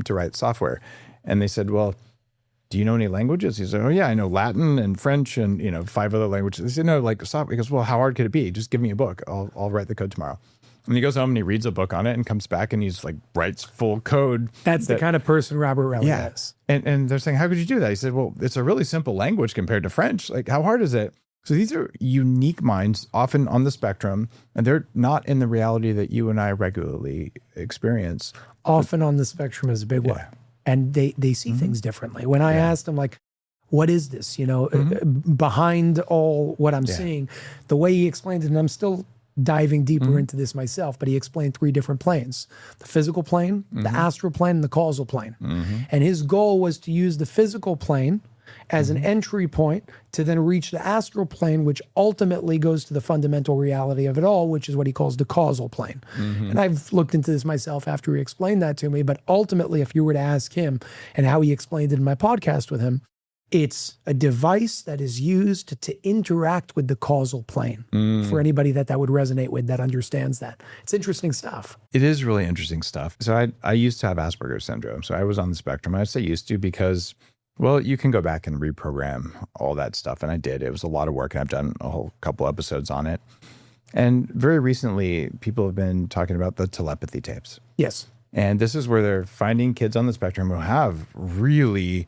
to write software. And they said, "Well, do you know any languages?" He said, "Oh yeah, I know Latin and French and 5 other languages." They said, "No, like software." He goes, "Well, how hard could it be? Just give me a book. I'll write the code tomorrow." And he goes home and he reads a book on it and comes back and he's like writes full code. That's the kind of person Robert Relly is. And they're saying, "How could you do that?" He said, "Well, it's a really simple language compared to French. Like, how hard is it?" So these are unique minds, often on the spectrum, and they're not in the reality that you and I regularly experience. Often on the spectrum is a big one. And they see things differently. When I asked them, like, what is this, behind all what I'm seeing, the way he explained it, and I'm still diving deeper into this myself, but he explained 3 different planes: the physical plane, the astral plane, and the causal plane. And his goal was to use the physical plane as an entry point to then reach the astral plane, which ultimately goes to the fundamental reality of it all, which is what he calls the causal plane. And I've looked into this myself after he explained that to me, but ultimately, if you were to ask him and how he explained it in my podcast with him, it's a device that is used to interact with the causal plane. For anybody that would resonate with, that understands that. It's interesting stuff. It is really interesting stuff. So I used to have Asperger syndrome. So I was on the spectrum. I say used to because, well, you can go back and reprogram all that stuff. And I did. It was a lot of work. And I've done a whole couple episodes on it. And very recently, people have been talking about the telepathy tapes. Yes. And this is where they're finding kids on the spectrum who have really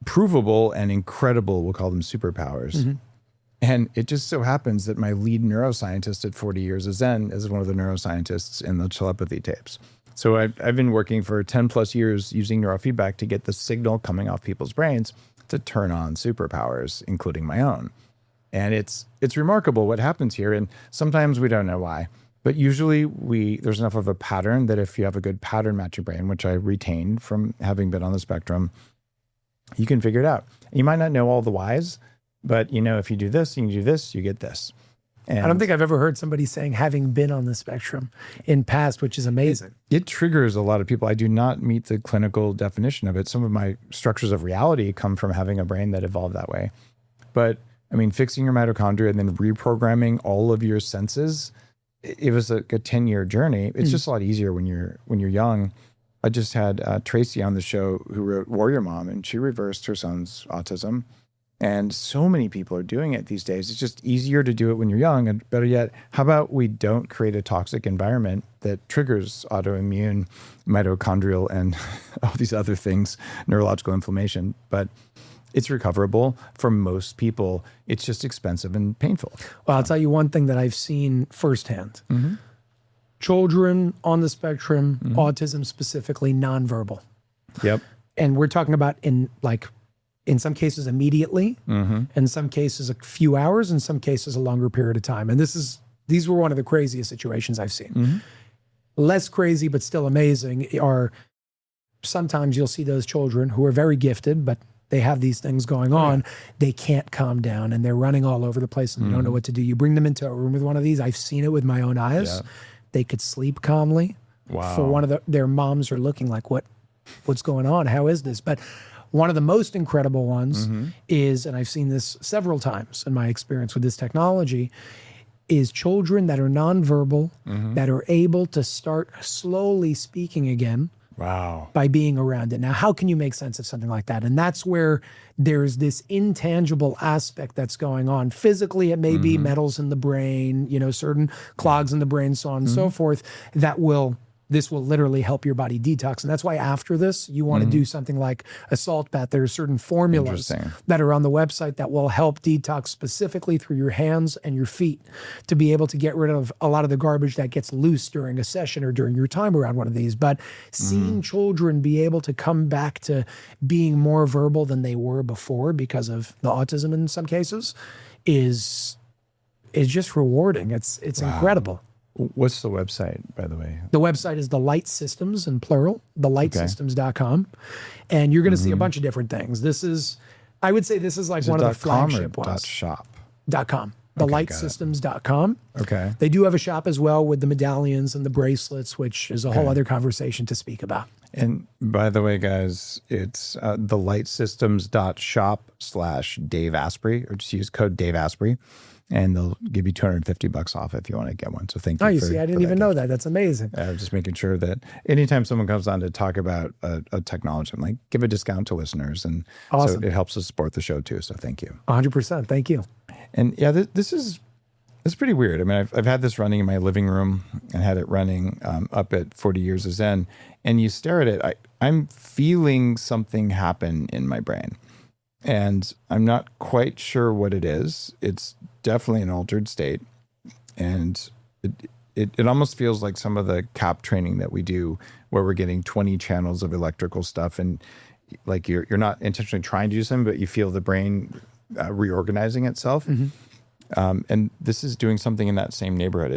provable and incredible, we'll call them superpowers. And it just so happens that my lead neuroscientist at 40 Years of Zen is one of the neuroscientists in the telepathy tapes. So I've been working for 10 plus years using neurofeedback to get the signal coming off people's brains to turn on superpowers, including my own. And it's remarkable what happens here. And sometimes we don't know why. But usually there's enough of a pattern that if you have a good pattern match your brain, which I retained from having been on the spectrum, you can figure it out. You might not know all the whys, but if you do this and you do this, you get this. And I don't think I've ever heard somebody saying having been on the spectrum in past, which is amazing. It triggers a lot of people. I do not meet the clinical definition of it. Some of my structures of reality come from having a brain that evolved that way. But I mean, fixing your mitochondria and then reprogramming all of your senses, it was a 10-year journey. It's just a lot easier when you're young. I just had Tracy on the show who wrote Warrior Mom, and she reversed her son's autism. And so many people are doing it these days. It's just easier to do it when you're young. And better yet, how about we don't create a toxic environment that triggers autoimmune, mitochondrial, and all these other things, neurological inflammation. But it's recoverable for most people. It's just expensive and painful. Well, I'll tell you one thing that I've seen firsthand. Children on the spectrum, autism specifically, nonverbal. Yep. And we're talking about in some cases immediately, in some cases a few hours, in some cases a longer period of time. And these were one of the craziest situations I've seen. Less crazy, but still amazing, are sometimes you'll see those children who are very gifted, but they have these things going on. They can't calm down and they're running all over the place and they don't know what to do. You bring them into a room with one of these. I've seen it with my own eyes. Yeah. They could sleep calmly. Wow. For one of their moms are looking like, what's going on? How is this? But one of the most incredible ones is, and I've seen this several times in my experience with this technology, is children that are nonverbal, that are able to start slowly speaking again. Wow. By being around it. Now, how can you make sense of something like that? And that's where there's this intangible aspect that's going on. Physically, it may be metals in the brain, certain clogs in the brain, so on and so forth, this will literally help your body detox. And that's why after this, you want to do something like a salt bath. There are certain formulas that are on the website that will help detox specifically through your hands and your feet to be able to get rid of a lot of the garbage that gets loose during a session or during your time around one of these. But seeing children be able to come back to being more verbal than they were before because of the autism in some cases is just rewarding. It's incredible. What's the website, by the way? The website is The Light Systems, in plural, thelightsystems.com. And you're going to see a bunch of different things. I would say this is like one of the flagship ones. .shop? .com. Thelightsystems.com. Okay. They do have a shop as well with the medallions and the bracelets, which is a whole other conversation to speak about. And by the way, guys, it's thelightsystems.shop/Dave Asprey, or just use code Dave Asprey. And they'll give you $250 off if you want to get one. So thank you. Oh, you see, I didn't even know that. That's amazing. Just making sure that anytime someone comes on to talk about a technology, I'm like, give a discount to listeners. And awesome. So it helps us support the show too. So thank you. 100%. Thank you. And yeah, it's pretty weird. I mean, I've had this running in my living room and had it running up at 40 Years of Zen. And you stare at it, I'm feeling something happen in my brain. And I'm not quite sure what it is. It's definitely an altered state. And it almost feels like some of the CAP training that we do where we're getting 20 channels of electrical stuff. And like you're not intentionally trying to do something, but you feel the brain reorganizing itself. And this is doing something in that same neighborhood.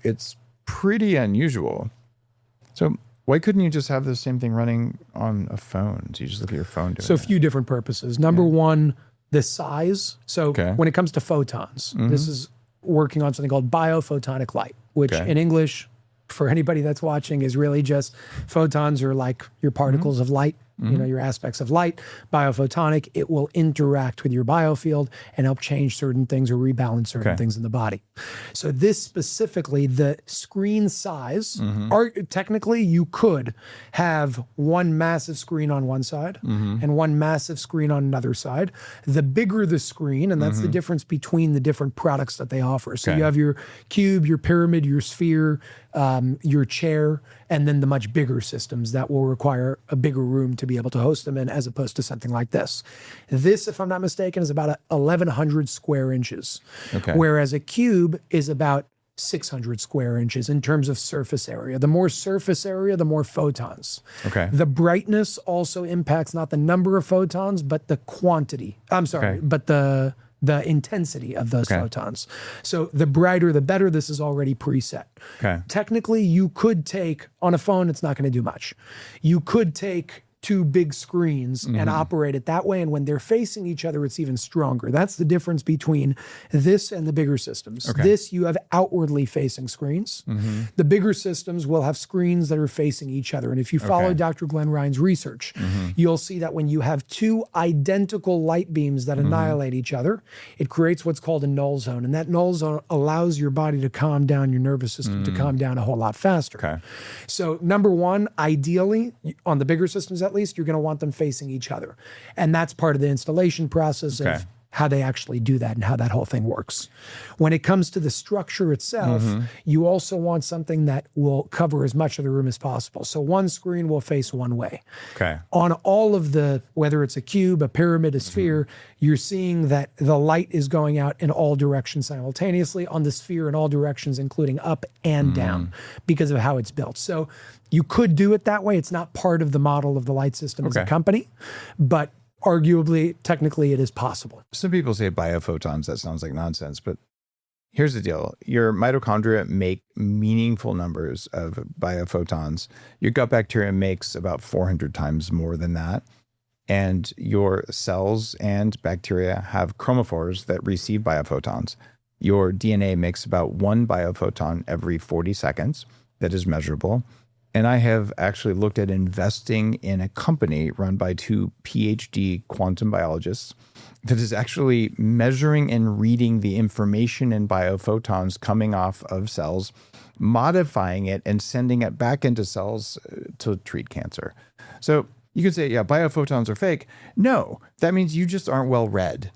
It's pretty unusual. So why couldn't you just have the same thing running on a phone? So you just look at your phone doing So a few different purposes. Number one, the size. So when it comes to photons, this is working on something called biophotonic light, which in English, for anybody that's watching, is really just photons are like your particles of light, your aspects of light. Biophotonic, it will interact with your biofield and help change certain things or rebalance certain things in the body. So this specifically, the screen size, technically you could have one massive screen on one side and one massive screen on another side. The bigger the screen, and that's the difference between the different products that they offer. So you have your cube, your pyramid, your sphere, your chair, and then the much bigger systems that will require a bigger room to be able to host them in, as opposed to something like this. This, if I'm not mistaken, is about 1,100 square inches, whereas a cube is about 600 square inches in terms of surface area. The more surface area, the more photons. The brightness also impacts not the number of photons, but the quantity. I'm sorry, but the intensity of those photons. So the brighter, the better. This is already preset. Technically, you could take, on a phone, it's not going to do much. You could take two big screens and operate it that way. And when they're facing each other, it's even stronger. That's the difference between this and the bigger systems. This, you have outwardly facing screens. The bigger systems will have screens that are facing each other. And if you follow Dr. Glenn Ryan's research, you'll see that when you have two identical light beams that annihilate each other, it creates what's called a null zone. And that null zone allows your body to calm down, your nervous system to calm down a whole lot faster. So number one, ideally, on the bigger systems at least, you're going to want them facing each other. And that's part of the installation process of how they actually do that and how that whole thing works. When it comes to the structure itself, you also want something that will cover as much of the room as possible. So one screen will face one way. On all of the, whether it's a cube, a pyramid, a sphere, you're seeing that the light is going out in all directions simultaneously, on the sphere in all directions, including up and down, because of how it's built. So you could do it that way. It's not part of the model of the light system as a company, but arguably, technically, it is possible. Some people say biophotons. That sounds like nonsense, but here's the deal. Your mitochondria make meaningful numbers of biophotons. Your gut bacteria makes about 400 times more than that. And your cells and bacteria have chromophores that receive biophotons. Your DNA makes about 1 biophoton every 40 seconds that is measurable. And I have actually looked at investing in a company run by 2 PhD quantum biologists that is actually measuring and reading the information in biophotons coming off of cells, modifying it and sending it back into cells to treat cancer. So you could say, yeah, biophotons are fake. No, that means you just aren't well read.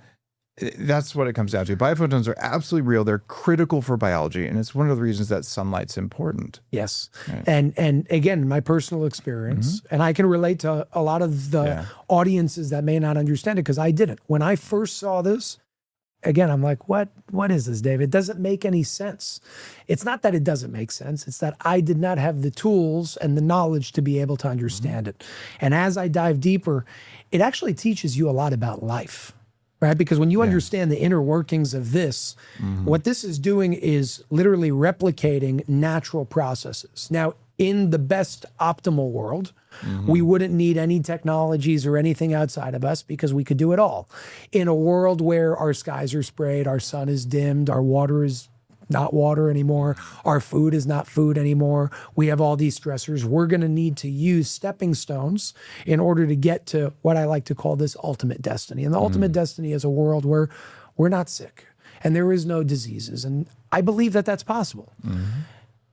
That's what it comes down to. Biophotons are absolutely real. They're critical for biology. And it's one of the reasons that sunlight's important. Yes. And again, my personal experience, and I can relate to a lot of the audiences that may not understand it because I didn't. When I first saw this, again, I'm like, what is this, Dave? It doesn't make any sense. It's not that it doesn't make sense. It's that I did not have the tools and the knowledge to be able to understand it. And as I dive deeper, it actually teaches you a lot about life. Right? Because when you understand the inner workings of this, what this is doing is literally replicating natural processes. Now, in the best optimal world, we wouldn't need any technologies or anything outside of us because we could do it all. In a world where our skies are sprayed, our sun is dimmed, our water is not water anymore, our food is not food anymore, we have all these stressors, we're going to need to use stepping stones in order to get to what I like to call this ultimate destiny. And the ultimate destiny is a world where we're not sick and there is no diseases. And I believe that that's possible.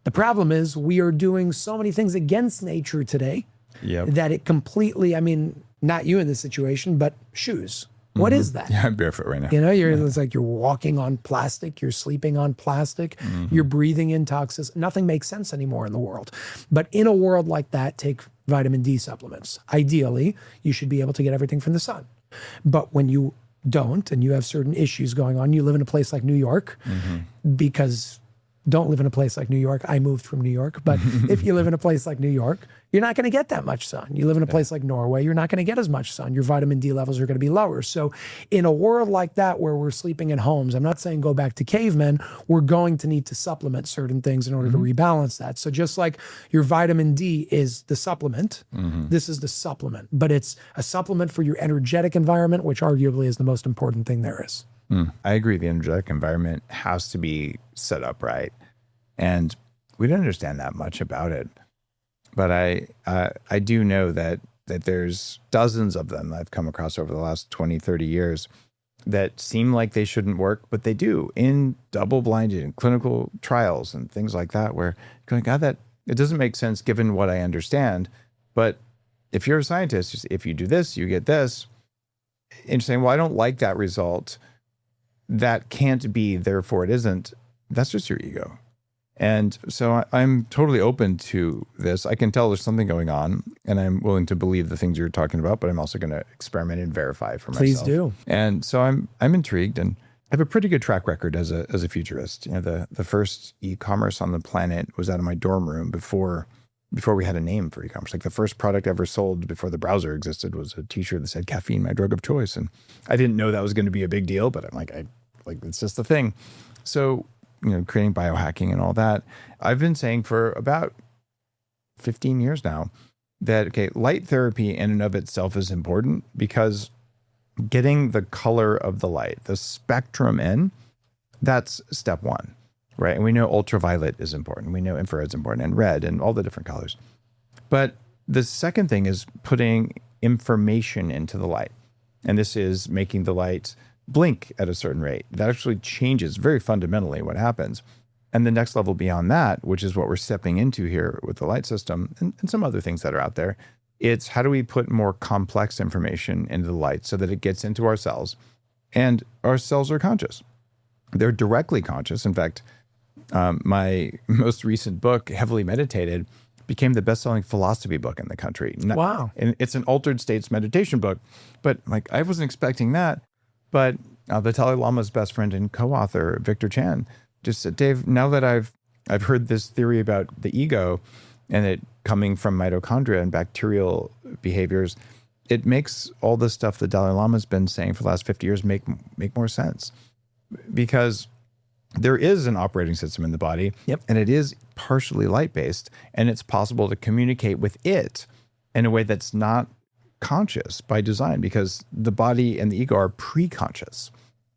The problem is we are doing so many things against nature today that it completely, I mean, not you in this situation, but shoes. What is that? Yeah, I'm barefoot right now. You know, it's like you're walking on plastic, you're sleeping on plastic, you're breathing in toxins. Nothing makes sense anymore in the world. But in a world like that, take vitamin D supplements. Ideally, you should be able to get everything from the sun. But when you don't, and you have certain issues going on, you live in a place like New York, because don't live in a place like New York. I moved from New York. But if you live in a place like New York, you're not going to get that much sun. You live in a place like Norway, you're not going to get as much sun. Your vitamin D levels are going to be lower. So in a world like that where we're sleeping in homes, I'm not saying go back to cavemen, we're going to need to supplement certain things in order to rebalance that. So just like your vitamin D is the supplement, this is the supplement. But it's a supplement for your energetic environment, which arguably is the most important thing there is. I agree. The energetic environment has to be set up right. And we don't understand that much about it. But I do know that there's dozens of them I've come across over the last 20, 30 years that seem like they shouldn't work, but they do in double-blinded and clinical trials and things like that, where you're going, God, that it doesn't make sense given what I understand. But if you're a scientist, if you do this, you get this. And you're saying, well, I don't like that result. That can't be, therefore it isn't. That's just your ego. And so I'm totally open to this. I can tell there's something going on. and I'm willing to believe the things you're talking about, but I'm also going to experiment and verify for myself. Please do. And so I'm intrigued, and I have a pretty good track record as a futurist. You know, the first e-commerce on the planet was out of my dorm room before we had a name for e-commerce. Like the first product ever sold before the browser existed was a t-shirt that said "Caffeine, my drug of choice." And I didn't know that was going to be a big deal, but I'm like, it's just a thing. So, you know, creating biohacking and all that, I've been saying for about 15 years now that, okay, light therapy in and of itself is important because getting the color of the light, the spectrum in, that's step one, right? And we know ultraviolet is important. We know infrared's important, and red, and all the different colors. But the second thing is putting information into the light. And this is making the light blink at a certain rate. That actually changes very fundamentally what happens. And the next level beyond that, which is what we're stepping into here with the light system and some other things that are out there, it's how do we put more complex information into the light so that it gets into our cells, and our cells are conscious. They're directly conscious. In fact, my most recent book, Heavily Meditated, became the best-selling philosophy book in the country. Wow. And it's an altered states meditation book, but like I wasn't expecting that. But the Dalai Lama's best friend and co-author, Victor Chan, just said, Dave, now that I've heard this theory about the ego and it coming from mitochondria and bacterial behaviors, it makes all the stuff the Dalai Lama's been saying for the last 50 years make more sense. Because there is an operating system in the body, Yep. and it is partially light-based, and it's possible to communicate with it in a way that's not conscious by design, because the body and the ego are pre-conscious,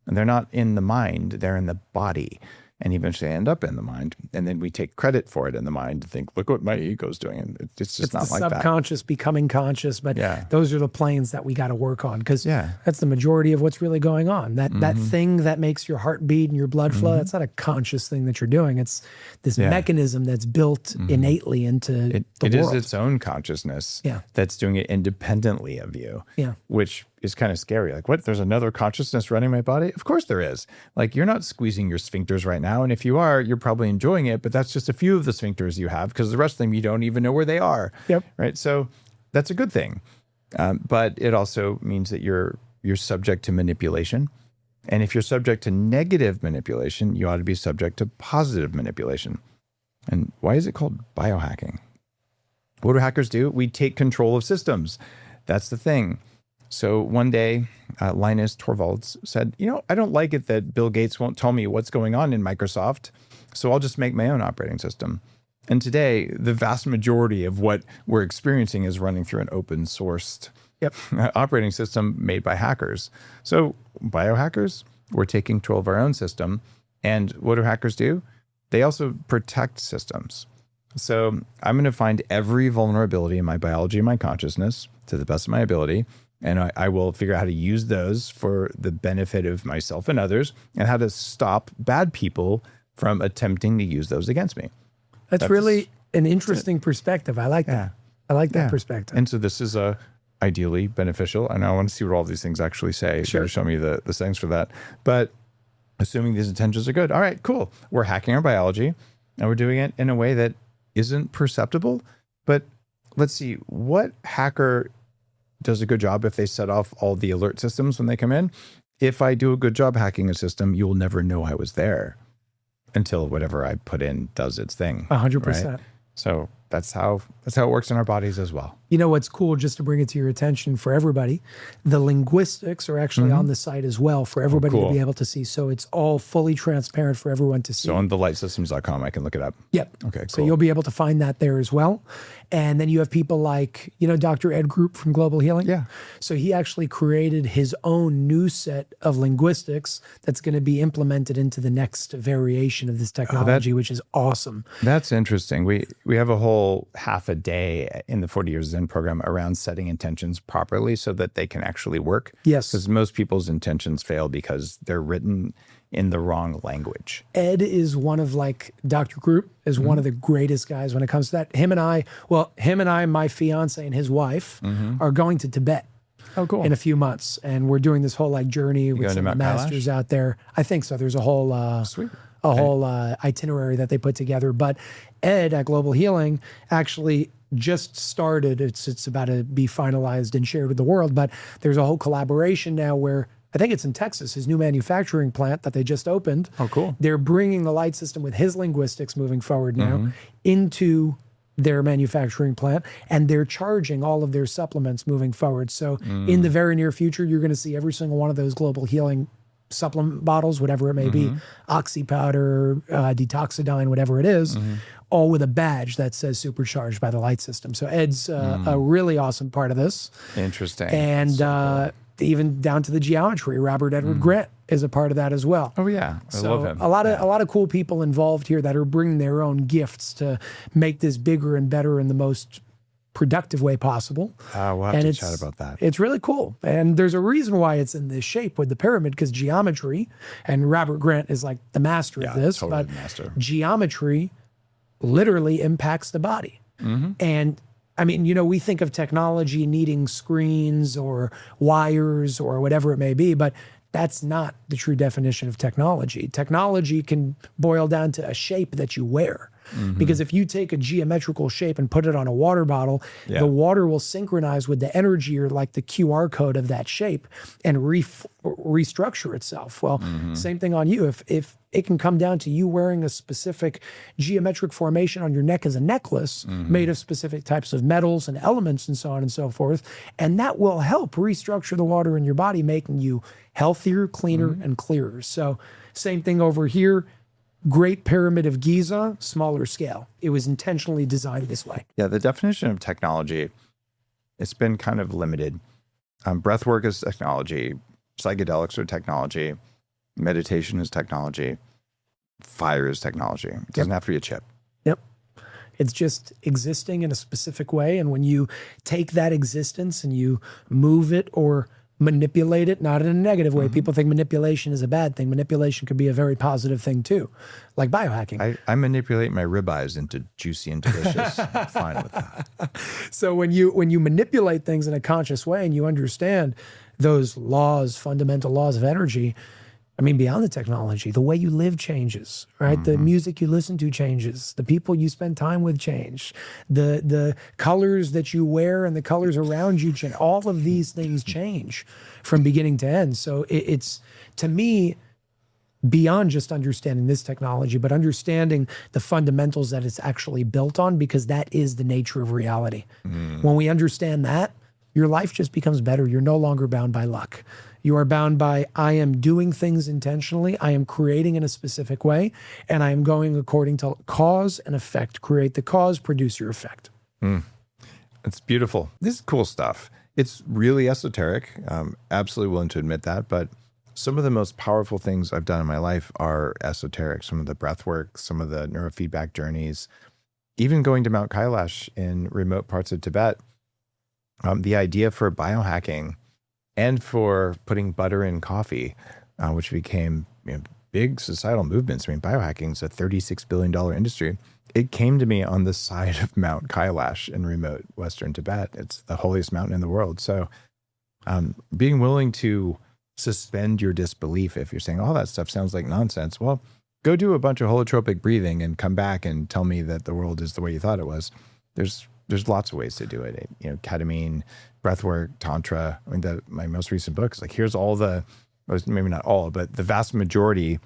and they're not in the mind, they're in the body, and eventually end up in the mind. And then we take credit for it in the mind to think, look what my ego's doing. And it's just not like that. It's the subconscious becoming conscious, but those are the planes that we got to work on, because that's the majority of what's really going on. That thing that makes your heart beat and your blood flow, that's not a conscious thing that you're doing. It's this mechanism that's built innately into the world. It is its own consciousness that's doing it independently of you, which is kind of scary. Like, what? There's another consciousness running my body? Of course there is. Like, you're not squeezing your sphincters right now. And if you are, you're probably enjoying it, but that's just a few of the sphincters you have, because the rest of them, you don't even know where they are. Yep. Right. So that's a good thing. But it also means that you're subject to manipulation. And if you're subject to negative manipulation, you ought to be subject to positive manipulation. And why is it called biohacking? What do hackers do? We take control of systems. That's the thing. So one day, Linus Torvalds said, I don't like it that Bill Gates won't tell me what's going on in Microsoft, so I'll just make my own operating system. And today, the vast majority of what we're experiencing is running through an open sourced operating system made by hackers. So biohackers, we're taking control of our own system. And what do hackers do? They also protect systems. So I'm going to find every vulnerability in my biology and my consciousness to the best of my ability. And I will figure out how to use those for the benefit of myself and others, and how to stop bad people from attempting to use those against me. That's really an interesting perspective. I like that. I like that perspective. And so this is ideally beneficial. And I want to see what all these things actually say. Sure. Show me the settings for that. But assuming these intentions are good, all right, cool. We're hacking our biology, and we're doing it in a way that isn't perceptible. But let's see, what hacker does a good job if they set off all the alert systems when they come in? If I do a good job hacking a system, you'll never know I was there until whatever I put in does its thing. 100%. Right? So that's how it works in our bodies as well. You know what's cool, just to bring it to your attention for everybody, the linguistics are actually on the site as well for everybody to be able to see. So it's all fully transparent for everyone to see. So on thelightsystems.com, I can look it up. Yep. Okay, cool. So you'll be able to find that there as well. And then you have people like, Dr. Ed Group from Global Healing. Yeah. So he actually created his own new set of linguistics that's going to be implemented into the next variation of this technology, which is awesome. That's interesting. We have a whole half a day in the 40 Years Zen program around setting intentions properly so that they can actually work. Yes. Because most people's intentions fail because they're written in the wrong language. Ed is one of Dr. Group is one of the greatest guys when it comes to that. Him and I, my fiance and his wife are going to Tibet. Oh, cool. In a few months. And we're doing this whole journey with some masters out there. I think so. There's a whole whole itinerary that they put together. But Ed at Global Healing actually just started. It's about to be finalized and shared with the world. But there's a whole collaboration now where I think it's in Texas, his new manufacturing plant that they just opened. Oh, cool. They're bringing the light system with his linguistics moving forward now into their manufacturing plant, and they're charging all of their supplements moving forward. So in the very near future, you're going to see every single one of those Global Healing supplement bottles, whatever it may be, oxy powder, detoxidine, whatever it is, all with a badge that says supercharged by the light system. So Ed's a really awesome part of this. Interesting. And even down to the geometry, Robert Edward Grant is a part of that as well. Oh yeah, I love him. A lot of cool people involved here that are bringing their own gifts to make this bigger and better in the most productive way possible. We'll have to chat about that. It's really cool. And there's a reason why it's in this shape with the pyramid, because geometry, and Robert Grant is like the master of this, totally but the master. Geometry literally impacts the body. And I mean, you know, we think of technology needing screens or wires or whatever it may be, but that's not the true definition of technology. Technology can boil down to a shape that you wear. Because if you take a geometrical shape and put it on a water bottle, the water will synchronize with the energy or like the QR code of that shape and restructure itself. Well, same thing on you. If it can come down to you wearing a specific geometric formation on your neck as a necklace made of specific types of metals and elements and so on and so forth, and that will help restructure the water in your body, making you healthier, cleaner, and clearer. So same thing over here. Great Pyramid of Giza, smaller scale. It was intentionally designed this way. Yeah, the definition of technology, it's been kind of limited. Breathwork is technology. Psychedelics are technology. Meditation is technology. Fire is technology. It doesn't have to be a chip. Yep. It's just existing in a specific way. And when you take that existence and you move it or manipulate it, not in a negative way. People think manipulation is a bad thing. Manipulation could be a very positive thing too, like biohacking. I manipulate my ribeyes into juicy and delicious. I'm fine with that. So when you manipulate things in a conscious way and you understand those laws, fundamental laws of energy, I mean, beyond the technology, the way you live changes, right? The music you listen to changes. The people you spend time with change. The colors that you wear and the colors around you change. All of these things change from beginning to end. So it's, to me, beyond just understanding this technology, but understanding the fundamentals that it's actually built on, because that is the nature of reality. When we understand that, your life just becomes better. You're no longer bound by luck. You are bound by, I am doing things intentionally, I am creating in a specific way, and I am going according to cause and effect. Create the cause, produce your effect. It's beautiful. This is cool stuff. It's really esoteric. Absolutely willing to admit that, but some of the most powerful things I've done in my life are esoteric. Some of the breath work, some of the neurofeedback journeys, even going to Mount Kailash in remote parts of Tibet. The idea for biohacking and for putting butter in coffee, which became big societal movements. I mean, biohacking is a $36 billion industry. It came to me on the side of Mount Kailash in remote Western Tibet. It's the holiest mountain in the world. So being willing to suspend your disbelief if you're saying, oh, that stuff sounds like nonsense. Well, go do a bunch of holotropic breathing and come back and tell me that the world is the way you thought it was. There's lots of ways to do it. Ketamine, breathwork, tantra. I mean, my most recent book is like, here's all maybe not all, but the vast majority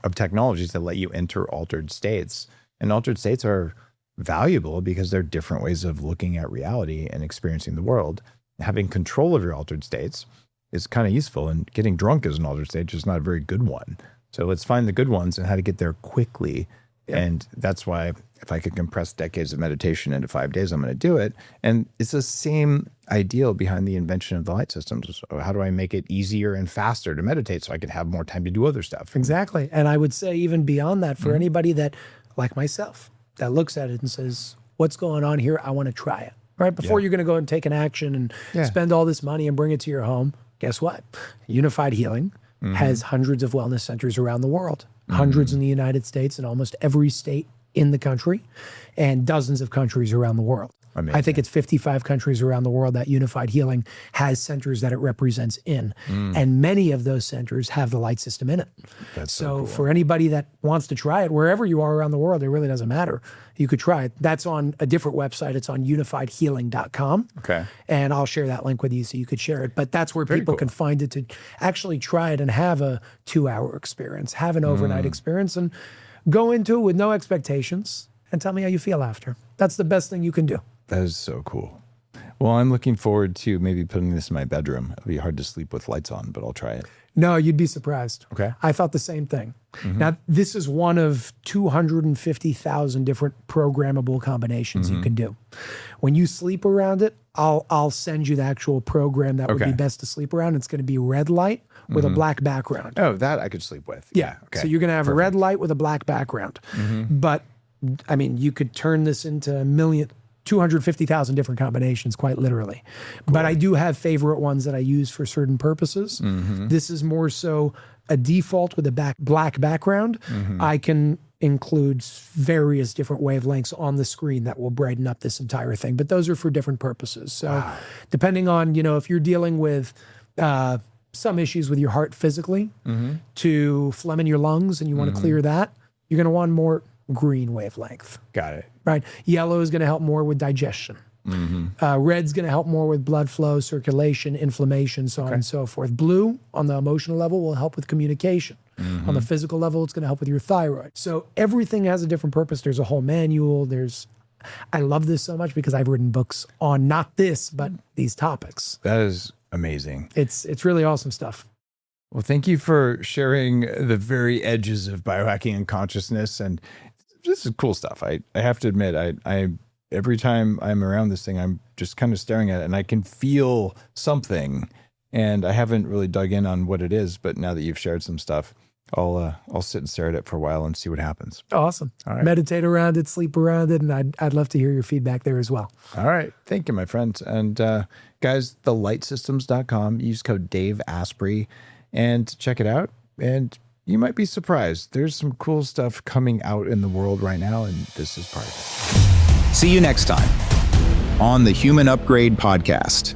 of technologies that let you enter altered states. And altered states are valuable because they're different ways of looking at reality and experiencing the world. Having control of your altered states is kind of useful, and getting drunk as an altered state is not a very good one. So let's find the good ones and how to get there quickly. Yep. And that's why if I could compress decades of meditation into 5 days, I'm going to do it. And it's the same ideal behind the invention of the light systems. So how do I make it easier and faster to meditate so I can have more time to do other stuff? Exactly. And I would say even beyond that, for anybody that, like myself, that looks at it and says, what's going on here? I want to try it. Right? Before you're going to go and take an action and spend all this money and bring it to your home, guess what? Unified Healing has hundreds of wellness centers around the world, hundreds in the United States and almost every state in the country, and dozens of countries around the world. Amazing. I think it's 55 countries around the world that Unified Healing has centers that it represents in. And many of those centers have the light system in it. That's so cool. For anybody that wants to try it, wherever you are around the world, it really doesn't matter. You could try it. That's on a different website. It's on unifiedhealing.com. Okay. And I'll share that link with you so you could share it. But that's where people can find it to actually try it and have a 2-hour experience, have an overnight experience, and go into it with no expectations and tell me how you feel after. That's the best thing you can do. That is so cool. Well, I'm looking forward to maybe putting this in my bedroom. It'll be hard to sleep with lights on, but I'll try it. No, you'd be surprised. Okay. I thought the same thing. Now, this is one of 250,000 different programmable combinations you can do. When you sleep around it, I'll send you the actual program that would be best to sleep around. It's going to be red light with a black background. Oh, that I could sleep with. Yeah. Okay. So you're going to have a red light with a black background. But, I mean, you could turn this into 250,000 different combinations, quite literally. Cool. But I do have favorite ones that I use for certain purposes. This is more so a default with a black background. I can include various different wavelengths on the screen that will brighten up this entire thing. But those are for different purposes. So depending on, if you're dealing with some issues with your heart physically, to phlegm in your lungs and you want to clear that, you're going to want more green wavelength. Got it. Right. Yellow is going to help more with digestion. Red's going to help more with blood flow, circulation, inflammation, so on and so forth. Blue, on the emotional level, will help with communication. On the physical level, it's going to help with your thyroid. So everything has a different purpose. There's a whole manual. I love this so much because I've written books on not this, but these topics. That is amazing. It's really awesome stuff. Well, thank you for sharing the very edges of biohacking and consciousness. And this is cool stuff. I have to admit, I every time I'm around this thing, I'm just kind of staring at it and I can feel something. And I haven't really dug in on what it is, but now that you've shared some stuff, I'll sit and stare at it for a while and see what happens. Awesome. All right. Meditate around it, sleep around it, and I'd love to hear your feedback there as well. All right. Thank you, my friends. And guys, thelightsystems.com, use code Dave Asprey and check it out. And you might be surprised. There's some cool stuff coming out in the world right now, and this is part of it. See you next time on the Human Upgrade Podcast.